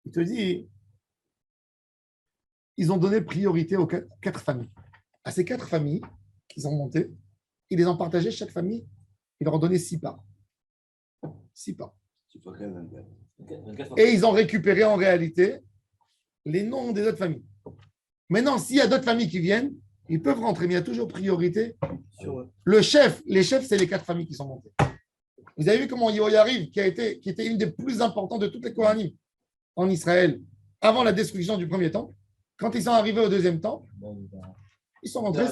Il te dit, ils ont donné priorité aux 4 familles. À ces 4 familles qu'ils ont montées, ils les ont partagées, chaque famille, ils leur ont donné 6 parts. 6 parts. Et ils ont récupéré en réalité les noms des autres familles. Maintenant, s'il y a d'autres familles qui viennent, ils peuvent rentrer, mais il y a toujours priorité. Les chefs, c'est les 4 familles qui sont montées. Vous avez vu comment Yehoyariv, qui était une des plus importantes de toutes les Kohanim en Israël, avant la destruction du premier temple, quand ils sont arrivés au deuxième temple, ils sont rentrés.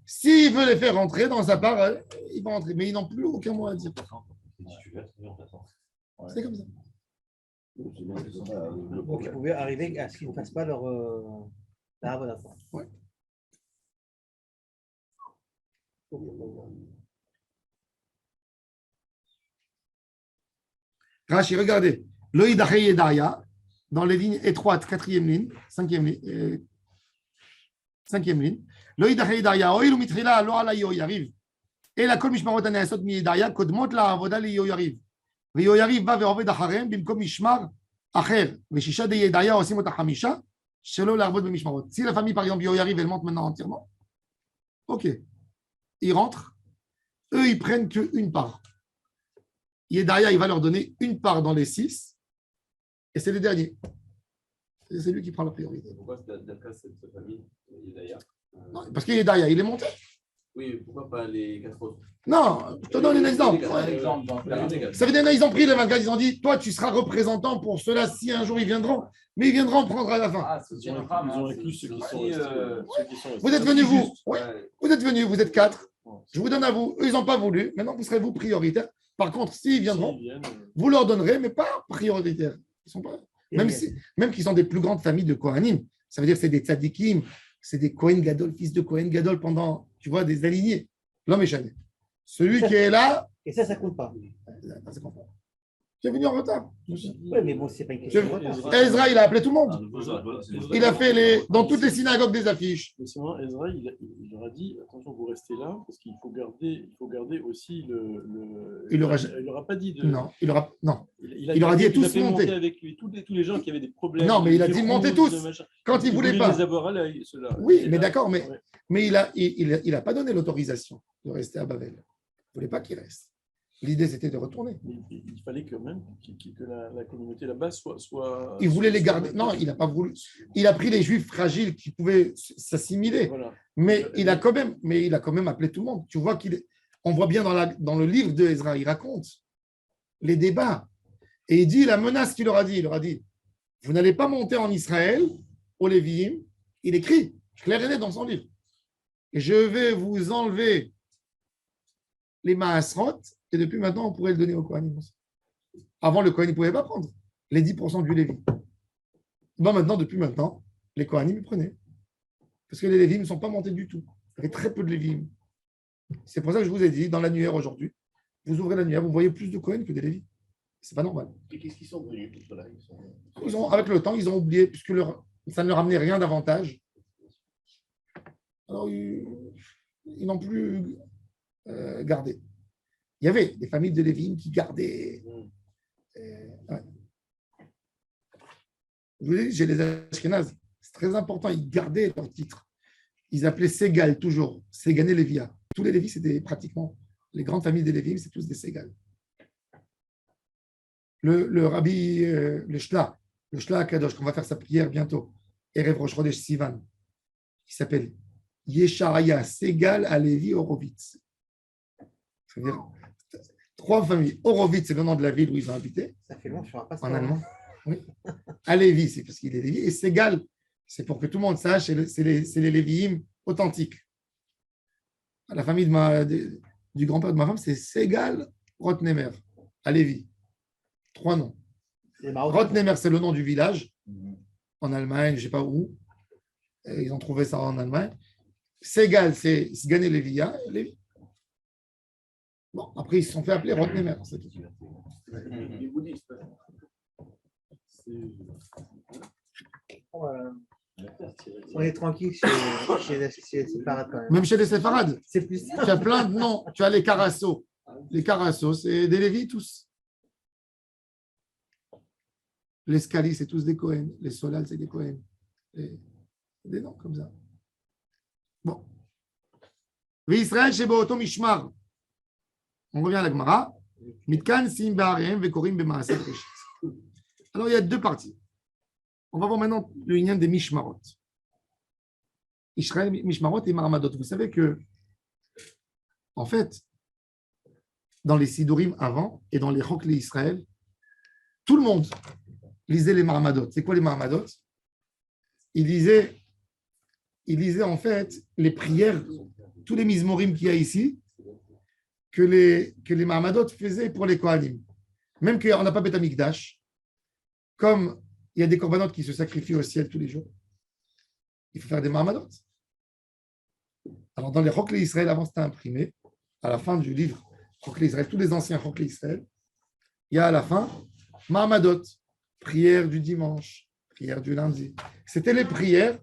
S'il veut les faire rentrer dans sa part, ils vont rentrer. Mais ils n'ont plus aucun mot à dire. C'est comme ça. Donc, ils pouvaient arriver à ce qu'ils ne fassent pas leur avoda. Ouais. Rashi, regardez. Loïd Yedaya, dans les lignes étroites, 4e ligne, 5e ligne. Loïd Yedaya, Oil Mitrila, Loala Yehoyariv. Et la Kol Mishmarot Anasot Mi Yedaya, Kodmot la Avoda li Yehoyariv. ויהויריב בא ועובד אחריהם במקום משמר אחר, ושישה די ידעיה עושים אותה 5, שלא לעבוד במשמרות. Si la famille, par exemple, Yehoyariv, elle monte maintenant entièrement, ok, ils rentrent, eux, ils prennent qu'une part. Yedaya, il va leur donner une part dans les 6, et c'est le dernier. C'est lui qui prend la priorité. Pourquoi d'après cette famille, Yedaya? Non, parce que Yedaya, il est monté. Oui, pourquoi pas les 4 autres? Non, je te donne un exemple. Ça veut dire qu'ils ont pris les 24, ils ont dit, toi, tu seras représentant pour ceux-là si un jour ils viendront, mais ils viendront prendre à la fin. Ils ont inclus ceux qui sont restés. Vous êtes venus, vous. Oui. Vous êtes venus, vous êtes 4. Je vous donne à vous. Eux, ils n'ont pas voulu. Maintenant, vous serez vous prioritaires. Par contre, s'ils viendront, vous leur donnerez, mais pas prioritaires. Ils sont pas. Même qu'ils sont des plus grandes familles de Kohanim. Ça veut dire que c'est des tzadikim, c'est des Kohen Gadol, fils de Kohen Gadol pendant, tu vois, des alignés. L'homme est jamais. Celui qui est là. Et ça compte pas. Ça compte pas. Tu es venu en retard. Oui, mais bon, c'est pas une question de retard. Ezra, il a appelé tout le monde. Il a fait dans toutes les synagogues des affiches. Mais sinon, Ezra, il leur a dit attention, vous restez là, parce qu'il faut garder aussi le. Il leur a pas dit de. Non, il leur a dit tous monter. Avec lui, tous les gens qui avaient des problèmes. Non, mais il a dit monter tous. Quand il ne voulait pas. Les avoir là, ceux-là. Oui, mais d'accord, mais il a pas donné l'autorisation de rester à Babel. Il ne voulait pas qu'il reste. L'idée, c'était de retourner. Mais il fallait quand même que la communauté là-bas soit. Il voulait les garder. Non, il n'a pas voulu. Il a pris les Juifs fragiles qui pouvaient s'assimiler. Voilà. Mais il a quand même appelé tout le monde. Tu vois on voit bien dans le livre de Ezra, il raconte les débats. Et il dit la menace qu'il leur a dit. Il leur a dit, vous n'allez pas monter en Israël, au Lévi'im. Il écrit, clair et net dans son livre. Et je vais vous enlever les Maasrot, et depuis maintenant, on pourrait le donner au Kohanim. Avant, le Kohen ne pouvait pas prendre les 10% du Lévi. Maintenant, depuis maintenant, les Kohanim, ils prenaient. Parce que les Lévim ne sont pas montés du tout. Il y avait très peu de Lévim. C'est pour ça que je vous ai dit, dans l'annuaire aujourd'hui, vous ouvrez l'annuaire, vous voyez plus de Kohen que des Lévi. C'est pas normal. Et qu'est-ce qu'ils sont devenus tout cela? Avec le temps, ils ont oublié, puisque ça ne leur amenait rien d'avantage. Alors, ils n'ont plus gardé. Il y avait des familles de Lévim qui gardaient. Ouais. Je vous ai dit, j'ai les Ashkénazes. C'est très important, ils gardaient leur titre. Ils appelaient Ségal toujours, Ségané Lévia. Tous les Lévis, c'était pratiquement, les grandes familles des Lévim, c'est tous des Ségal. Le rabbi, le Shla Kadosh, qu'on va faire sa prière bientôt, Erev Rosh Chodesh Sivan, qui s'appelle Yesharaya Ségal Alevi Horowitz. C'est-à-dire 3 familles. Horowitz, c'est le nom de la ville où ils ont habité. Ça fait long, je ne pas en allemand. Oui. Alevi, c'est parce qu'il est Lévi. Et Ségal, c'est pour que tout le monde sache, c'est les Lévi'im authentiques. La famille du grand-père de ma femme, c'est Ségal Rotnemer, à Lévi. 3 noms. Rotnemer, c'est le nom du village, en Allemagne, je ne sais pas où. Ils ont trouvé ça en Allemagne. Ségal, c'est Sgané Lévia, Lévi. Bon, après, ils se sont fait appeler Rotnemer. C'est tout. Les bouddhistes. On est tranquille chez les séparades quand même. Même chez les séfarades. C'est plus Tu as plein de noms. Tu as les Carasso. Les Carasso, c'est des Lévis tous. Les Scali, c'est tous des Cohen. Les Solal, c'est des Cohen. Des noms comme ça. Bon. Israël chez Boato Mishmar. On revient à la Gemara. Mitkan sim ba'arem vekorim b'ma'aseh reshit. Alors, il y a 2 parties. On va voir maintenant le lien des Mishmarot. Israël, Mishmarot et Marmadot. Vous savez que, en fait, dans les Sidurim avant et dans les Chokli Israël, tout le monde lisait les Marmadot. C'est quoi les Marmadot? Il lisait en fait les prières, tous les Mizmorim qu'il y a ici, que les Marmadot faisaient pour les Kohanim. Même qu'on n'a pas Beth Amikdash, comme il y a des corbanotes qui se sacrifient au ciel tous les jours, il faut faire des Marmadot. Alors, dans les Chokli Israël, avant c'était imprimé, à la fin du livre Chokli Israël, tous les anciens Chokli Israël, il y a à la fin Marmadot, prière du dimanche, prière du lundi. C'était les prières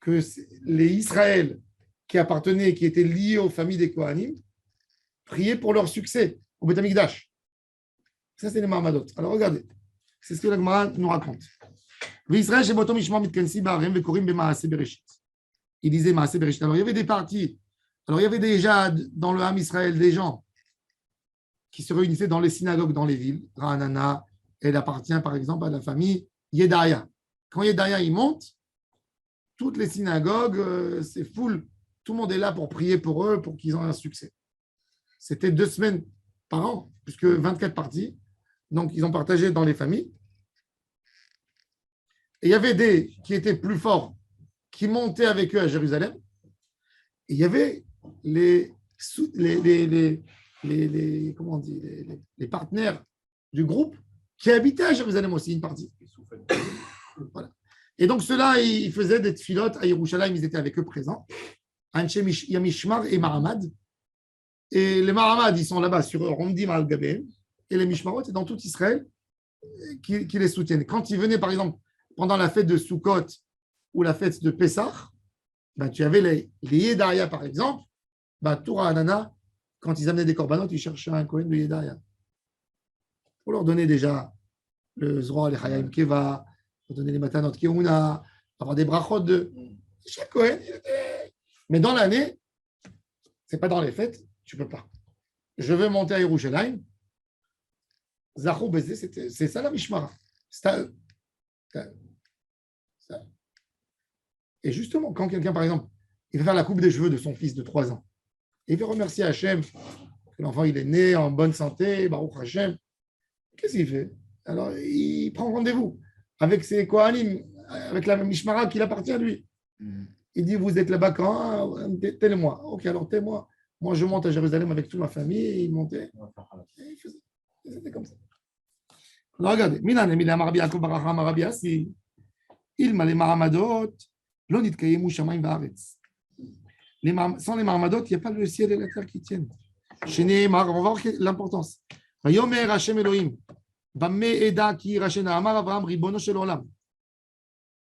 que les Israël qui appartenaient, qui étaient liés aux familles des Kohanim, priaient pour leur succès au Beth Amikdash. Ça, c'est les Marmadot. Alors, regardez. C'est ce que la Gemara nous raconte. Il disait Maaseh Bereshit. Alors, il y avait des parties. Alors, il y avait déjà dans le Ham Israël des gens qui se réunissaient dans les synagogues dans les villes. Ra'anana, elle appartient par exemple à la famille Yedaya. Quand Yedaya il monte, toutes les synagogues, c'est full. Tout le monde est là pour prier pour eux, pour qu'ils aient un succès. C'était 2 semaines par an, puisque 24 parties. Donc, ils ont partagé dans les familles. Et il y avait des qui étaient plus forts, qui montaient avec eux à Jérusalem. Et il y avait les partenaires du groupe qui habitaient à Jérusalem aussi, une partie. Voilà. Et donc, ceux-là, ils faisaient des tfilotes à Yerushalayim, ils étaient avec eux présents. Il y a Mishmar et Mahamad. Et les Mahamad, ils sont là-bas sur Romdim al-Gabem. Et les Mishmarot, c'est dans tout Israël qui les soutiennent. Quand ils venaient, par exemple, pendant la fête de Sukkot ou la fête de Pessah, ben, tu avais les Yedaya, par exemple, ben, Toura Anana, quand ils amenaient des corbanotes, ils cherchaient un Kohen de Yedaya. Pour leur donner déjà le Zroa, les Chayim Keva, pour donner les Matanot Keuna, avoir des brachot de chaque Kohen. Mais dans l'année, ce n'est pas dans les fêtes, tu ne peux pas. je veux monter à Yerushalayim. Zachou Bézé, c'est ça la Mishmara. C'est à eux. Ça. Et justement, quand quelqu'un, par exemple, il veut faire la coupe des cheveux de son fils de 3 ans, et il veut remercier Hachem que l'enfant il est né en bonne santé, Baruch Hachem, qu'est-ce qu'il fait? Alors, il prend rendez-vous avec ses Kohanim, avec la Mishmara qui appartient à lui. Il dit, vous êtes là-bas quand? Tel mois. Ok, alors tel mois. Moi, je monte à Jérusalem avec toute ma famille, et il montait. Et il faisait. C'était comme ça. Alors, regardez. Minan, Emilia, Marabi, Yaakov, Baracham, Marabi, Assi. Ilma, les Maramadot, l'onit Kayemu, Shamaim, Baaretz. Sans les Maramadot, il n'y a pas le ciel et la terre qui tiennent. Chez Nehemar, on va voir l'importance. Vayomer Hashem Elohim. Bame Eda ki Rachena Amar Avraham Ribono Shel Olam.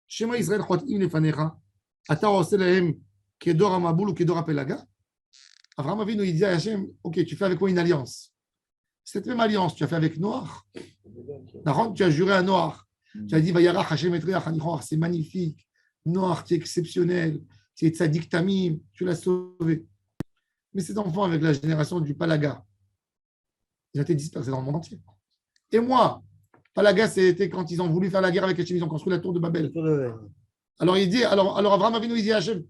Shema Israël Chotim Lefanecha. Ata Ose Lahem Kedor Amaboul ou Kedor Apelaga. Avraham Avinu il dit à Hashem, ok, tu fais avec moi une alliance. Cette même alliance, tu as fait avec Noach. Tu as juré à Noach. Tu as dit Vayarach Hashem Etreach Anichoach, c'est magnifique. Noach, tu es exceptionnel. Tu es tzaddik tamim, tu l'as sauvé. Mais cet enfant avec la génération du Palaga, ils ont été dispersés dans le monde entier. Et moi, Palaga, c'était quand ils ont voulu faire la guerre avec Hachem, ils ont construit la tour de Babel. Alors il dit, alors Avraham Avinu, il dit à Hachem,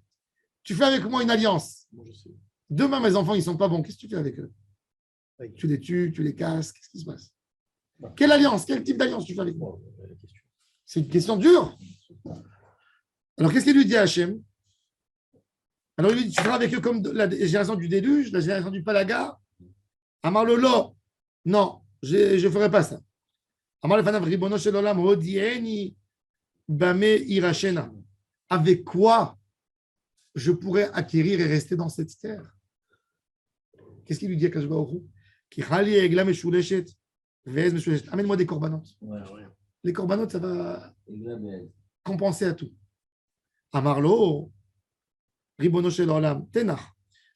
tu fais avec moi une alliance. Demain, mes enfants, ils ne sont pas bons. Qu'est-ce que tu fais avec eux? Tu les tues, tu les casses, qu'est-ce qui se passe? Quelle alliance? Quel type d'alliance tu fais avec moi? C'est une question dure. Alors qu'est-ce qu'il lui dit à Hachem? Alors il lui dit, tu feras avec eux comme la génération du déluge, la génération du Palaga. Amar Lolo, non, je ne ferai pas ça. Amar le Fanav Ribono Shel Olam, Hodieni Bame Irachena. Avec quoi je pourrais acquérir et rester dans cette terre? Qu'est-ce qu'il lui dit à Kajbaoru? Amène-moi des corbanotes. Les corbanotes, ça va compenser à tout. Amarlo, Ribono Shel Olam, Tenach.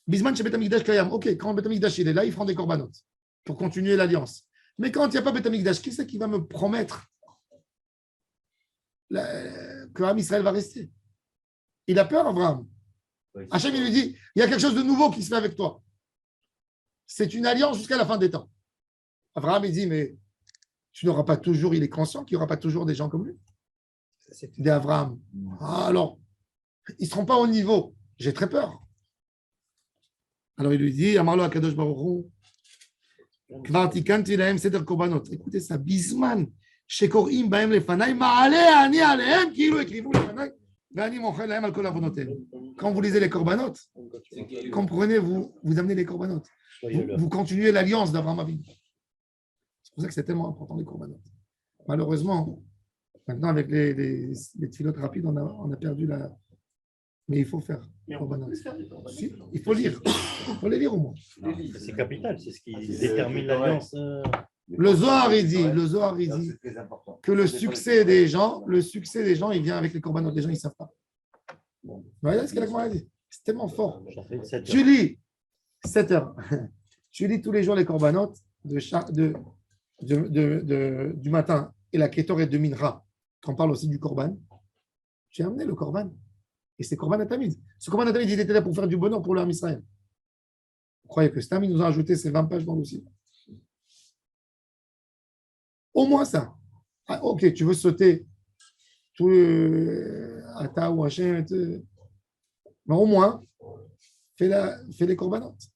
Bisman chez Bet Hamikdash Kayam. Ok, quand Bet Hamikdash il est là, ils feront des corbanotes pour continuer l'alliance. Mais quand il n'y a pas Bet Hamikdash, qui c'est qui va me promettre que Am Israël va rester? Il a peur, Abraham. Hachem, il lui dit, il y a quelque chose de nouveau qui se fait avec toi. C'est une alliance jusqu'à la fin des temps. Abraham, il dit, mais tu n'auras pas toujours, il est conscient qu'il n'y aura pas toujours des gens comme lui. Il dit à Abraham, alors, ils ne seront pas au niveau. J'ai très peur. Alors il lui dit, Amarlo Akadosh Baruch Hu, Kvartikanti lahem seder korbanot. Écoutez ça, Bisman, shekorim bahem lefanai, ma'ale ani alehem, kilu ekrivu lefanai, ve'ani mochel lahem al kol avonotem. Quand vous lisez les korbanot, comprenez, vous amenez les korbanot. Vous continuez l'alliance d'Abraham Avinu. C'est pour ça que c'est tellement important les korbanot. Malheureusement, maintenant avec les filotes rapides, on a perdu la. Mais il faut faire. Si, il faut lire. Il faut les lire au moins. C'est capital, c'est ce qui détermine l'alliance. Le Zohar, il dit que le succès des gens, il vient avec les corbanotes. Les gens, ils ne savent pas. Voilà ce que la Gemara dit. C'est tellement fort. Tu lis 7 heures. Tu lis tous les jours les corbanotes du matin et la Kétoret de Minra. Quand on parle aussi du korban. J'ai amené le korban. Et c'est Korban Atamid. Ce Korban Atamid, il était là pour faire du bonheur pour l'âme Israël. Vous croyez que Stam, il nous a ajouté ces 20 pages dans le dossier? Au moins ça. Ah, ok, tu veux sauter tout le Ata ou Hachem, mais au moins, fais les corbanotes.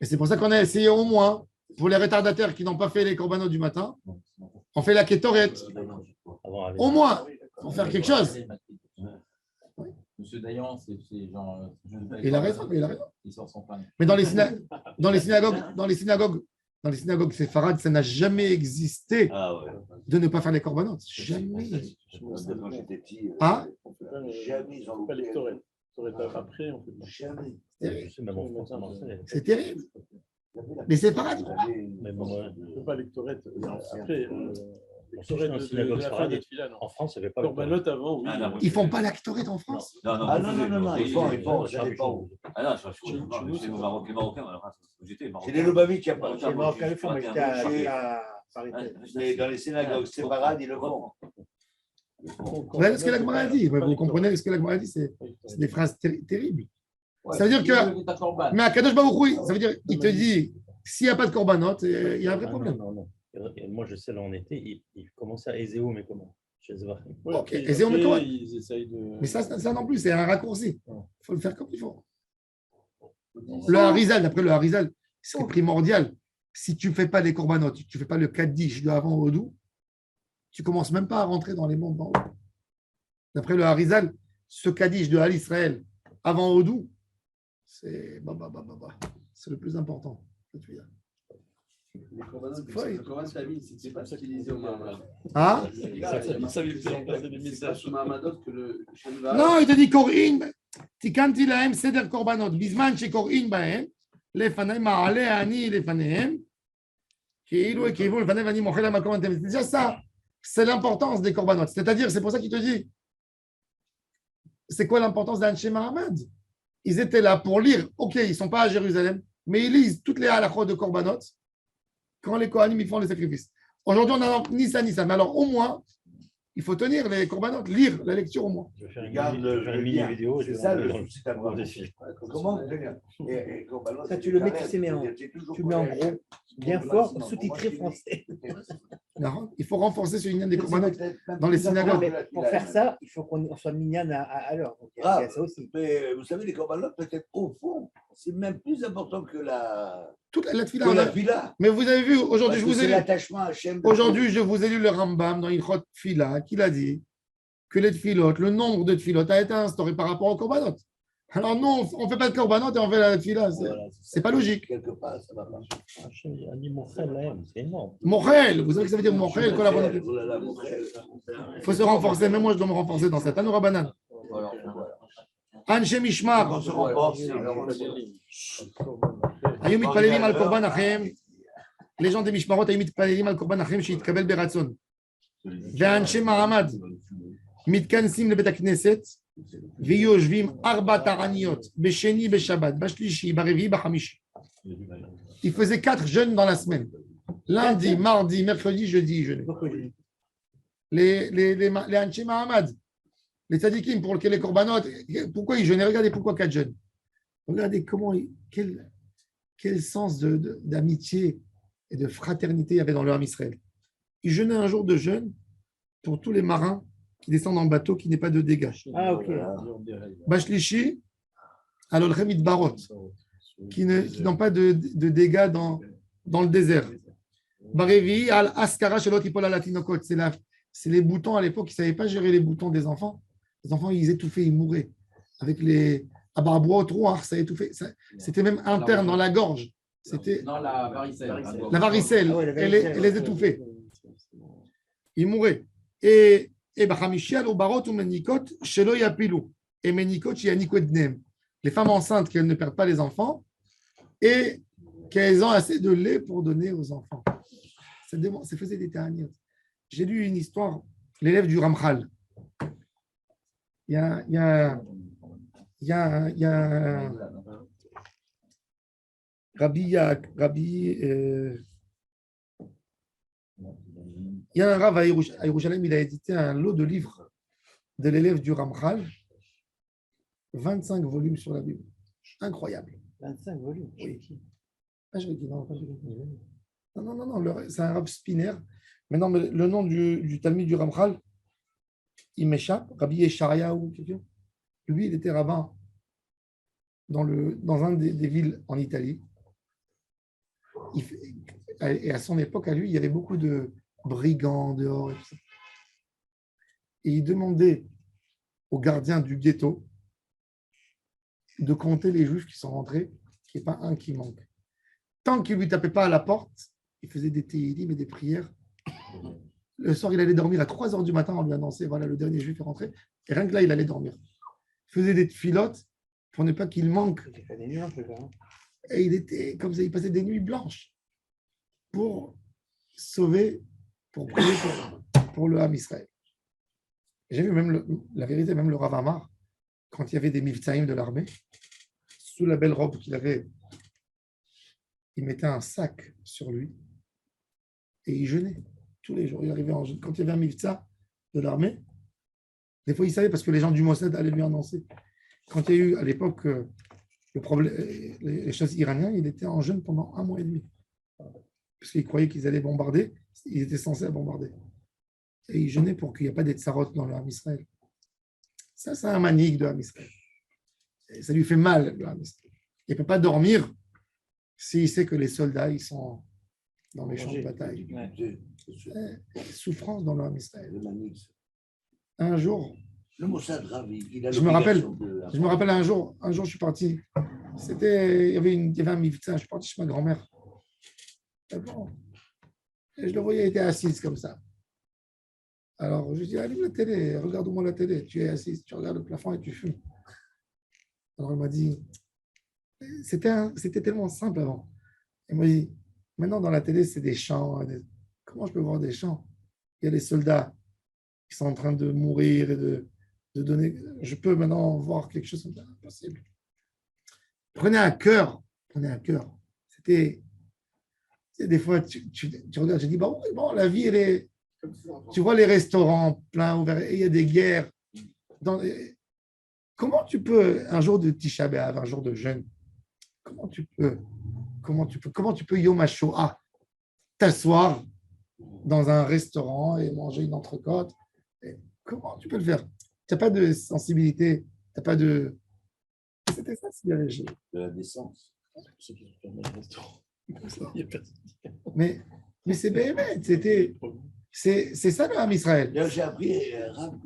Et c'est pour ça qu'on a essayé au moins, pour les retardataires qui n'ont pas fait les corbanotes du matin, on fait la Kétoret. Au moins, pour faire quelque chose. Monsieur Dayan, c'est genre. Il a raison. Mais dans les synagogues séfarades, ça n'a jamais existé de ne pas faire les corbanotes. Jamais. Quand j'étais petit, jamais ils ont Pas les loupé. après, on fait Jamais. C'est terrible. Les séfarades. on peut pas lectorette. Après, lectorette En de synagogue la fin séfarade, de Tfilah, non. en France, il n'y avait pas Corbanote avant, oui. Ils font pas la Kétoret en France. Non, ils font, ça dépend. Ah non, chez les Marocains, j'étais C'est les Lubavitch qui appellent. Chez les Marocains, ils font, mais Mais dans les synagogues séparades, ils le font. Vous voyez ce que la Gemara dit. Vous comprenez ce que la Gemara dit. C'est des phrases terribles. Ça veut dire que. Mais à Kadosh Baruch Hu, ça veut dire il te dit s'il n'y a pas de korbanot, il y a un vrai problème. Non. Moi, je sais, là, en été, il commençait à Ezéo, mais comment chez Zvachim. Ok, Ezéo, mais comment Ils essayent de. Mais ça non plus, c'est un raccourci. Il faut le faire comme il faut. Le Harizal, d'après le Harizal, c'est primordial. Si tu ne fais pas les korbanot, tu ne fais pas le kaddish de avant Odou, tu ne commences même pas à rentrer dans les mondes d'en haut. D'après le Harizal, ce kaddish de Al Israël avant Odou, c'est c'est le plus important. Les corbanotes, c'est pas utilisé au Mahamadot. Ah Ils savaient que remplacer les messages. Au Mahamadot que le Shanva. Non, il te dit Korin, תיקנתי להם סדר קורבנות, בזמן שקוראים בהם, לפני מעלה אני לפניהם, כאילו הקריבו לפניהם ואני מוחל להם על כל הנתם. C'est déjà ça, c'est l'importance des corbanotes. C'est-à-dire, c'est pour ça qu'il te dit, c'est quoi l'importance d'Anshé Mahamad? Ils étaient là pour lire, ok, ils ne sont pas à Jérusalem, mais ils lisent toutes les halachot de korbanot quand les Kohanim ils font les sacrifices. Aujourd'hui, on a ni ça, mais alors au moins, il faut tenir les korbanot, lire la lecture au moins. Je vais faire une mini vidéo. C'est ça le souci d'avoir. Comment Ça, tu le mets, tu mets en gros, bien fort, sous-titré français. Non, il faut renforcer ce lien des korbanot dans les synagogues. Mais pour faire ça, il faut qu'on soit minyan à l'heure. Il y a ça aussi. Mais vous savez, les korbanot, peut-être au fond, c'est même plus important que la Fila. Mais vous avez vu, aujourd'hui, je vous ai lu le Rambam dans Ilchot Fila, qui a dit que les tfilot, le nombre de tfilot a été instauré par rapport aux korbanot. Alors non, on ne fait pas de korbanot et on fait la tfila. C'est pas logique. Quelque part, ça va pas. C'est énorme. Mochel, vous savez ce que ça veut dire Mochel? Il faut se renforcer, même moi je dois me renforcer dans cette Anoura Banane. Anshe Mishmar. היו מתפללים על קורבן אחים, les gens des משמרות היו מתפללים על קורבן אחים שיתקבל ברצון. ואנשי מעמד מתכנסים לבית הכנסת ויושבים 4 תעניות, בשני בשבת, בשלישי, ברביעי, בחמישי. Ils faisaient 4 jeûnes dans la semaine. Lundi, mardi, mercredi, jeudi, jeûne. Les Anshé Mahamad, les tzadikim pour lesquels les korbanot, pourquoi ils jeûnaient? Regardez pourquoi 4 jeûnes. Regardez comment, quel sens d'amitié et de fraternité il y avait dans le Ham Israël. Ils jeûnaient un jour de jeûne pour tous les marins qui descendent en bateau, qui n'aient pas de dégâts. Ah, ok. Bashlishi, alors le Barot, qui n'ont pas de dégâts dans le désert. Barevi, al Askara, Shelot Ipola Latinokot, c'est les boutons à l'époque, ils ne savaient pas gérer les boutons des enfants. Les enfants, ils étouffaient, ils mouraient. Avec les abarbois au trou, ça étouffait. C'était même interne dans la gorge. C'était la varicelle. La varicelle, elle les étouffait. Ils mouraient. Et Bachamishial ou Barot ou Menikot, Shelo Yapilou. Et Menikot, Yanikot Dnem. Les femmes enceintes, qu'elles ne perdent pas les enfants et qu'elles ont assez de lait pour donner aux enfants. Ça faisait des ta'aniyot. J'ai lu une histoire, l'élève du Ramchal. Il y a Rabbi, il y a un Rav à Yerushalayim, il a édité un lot de livres de l'élève du Ramchal, 25 volumes sur la Bible. Incroyable. 25 volumes. Oui. Ah, non, c'est un Rav Spinner. Maintenant, le nom du Talmud du Ramchal, il m'échappe. Rabbi Yesharia ou quelqu'un. Lui, il était rabbin dans un des villes en Italie. Et à son époque, à lui, il y avait beaucoup de brigands dehors. Et tout ça. Et il demandait aux gardiens du ghetto de compter les juifs qui sont rentrés, qu'il n'y ait pas un qui manque. Tant qu'il ne lui tapait pas à la porte, il faisait des téhilim et des prières. Le soir, il allait dormir à 3 heures du matin, on lui annonçait, voilà, le dernier juif est rentré. Et rien que là, il allait dormir. Il faisait des filotes pour ne pas qu'il manque. Et il était comme ça, il passait des nuits blanches pour sauver, pour prier pour le Ham Israël. J'ai vu même la vérité, même le Rav Amar, quand il y avait des mivtsaïm de l'armée, sous la belle robe qu'il avait, il mettait un sac sur lui et il jeûnait tous les jours. Il arrivait quand il y avait un mivtsa de l'armée, des fois il savait parce que les gens du Mossad allaient lui annoncer. Quand il y a eu à l'époque Le problème, les choses iraniens, il était en jeûne pendant 1 mois et demi. Parce qu'ils croyaient qu'ils allaient bombarder. Ils étaient censés bombarder. Et ils jeûnaient pour qu'il n'y ait pas de tsarotes dans le Ham Israël. Ça, c'est un manique de Ham Israël. Et ça lui fait mal, le Ham Israël. Il ne peut pas dormir s'il sait que les soldats, ils sont dans les champs de bataille. Souffrance dans le Ham Israël. Un jour, le Mossad Ravi, je me rappelle un jour, je suis parti. Il y avait un mivtza, je suis parti chez ma grand-mère. Et je le voyais, il était assise comme ça. Alors, je lui dis, allume la télé, regarde-moi la télé. Tu es assise, tu regardes le plafond et tu fumes. Alors, elle m'a dit, c'était tellement simple avant. Elle m'a dit, maintenant, dans la télé, c'est des chants. Comment je peux voir des chants? Il y a des soldats qui sont en train de mourir et de donner. Je peux maintenant voir quelque chose d'impossible. Prenez à cœur. C'était. Des fois, tu regardes, je dis, bon, la vie, elle est. Tu vois les restaurants pleins, ouverts, et il y a des guerres. Comment tu peux, un jour de Tisha B'Av, un jour de jeûne, comment tu peux Yom HaShoah, t'asseoir dans un restaurant et manger une entrecôte? Comment tu peux le faire? Tu n'as pas de sensibilité, tu n'as pas de. C'était ça, c'est léger. De la décence. Mais c'est BMS, c'est ça le Ham Israël. J'ai appris, Rav,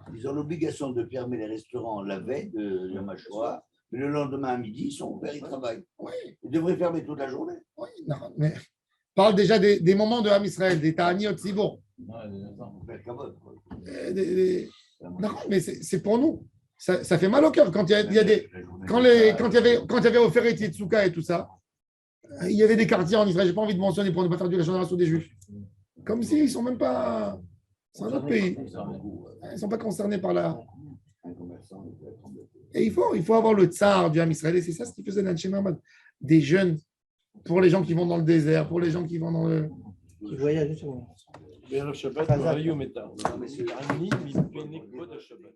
qu'ils ont l'obligation de fermer les restaurants la veille de Yom HaShoah, mais le lendemain à midi, ils sont ouverts, ils travaillent. Oui. Ils devraient fermer toute la journée. Oui, non, mais parle déjà des moments de Ham Israël, des Ta'aniot Tzibor. Non, mais c'est pour nous. Ça fait mal au cœur quand il y a des. Quand il y avait offert Yitzouka et tout ça, il y avait des quartiers en Israël, je n'ai pas envie de mentionner pour ne pas faire du génération des Juifs. Comme s'ils ne sont même pas. C'est un autre pays. Ils ne sont pas concernés par la. Et il faut avoir le tsar du Ham Israël. Et c'est ça ce qui faisait l'Anche Mamad. Des jeunes, pour les gens qui vont dans le désert, pour les gens qui vont dans le. Qui voyagent justement. בערב שבת, לא היו מתאר. אני מפני כבוד השבת.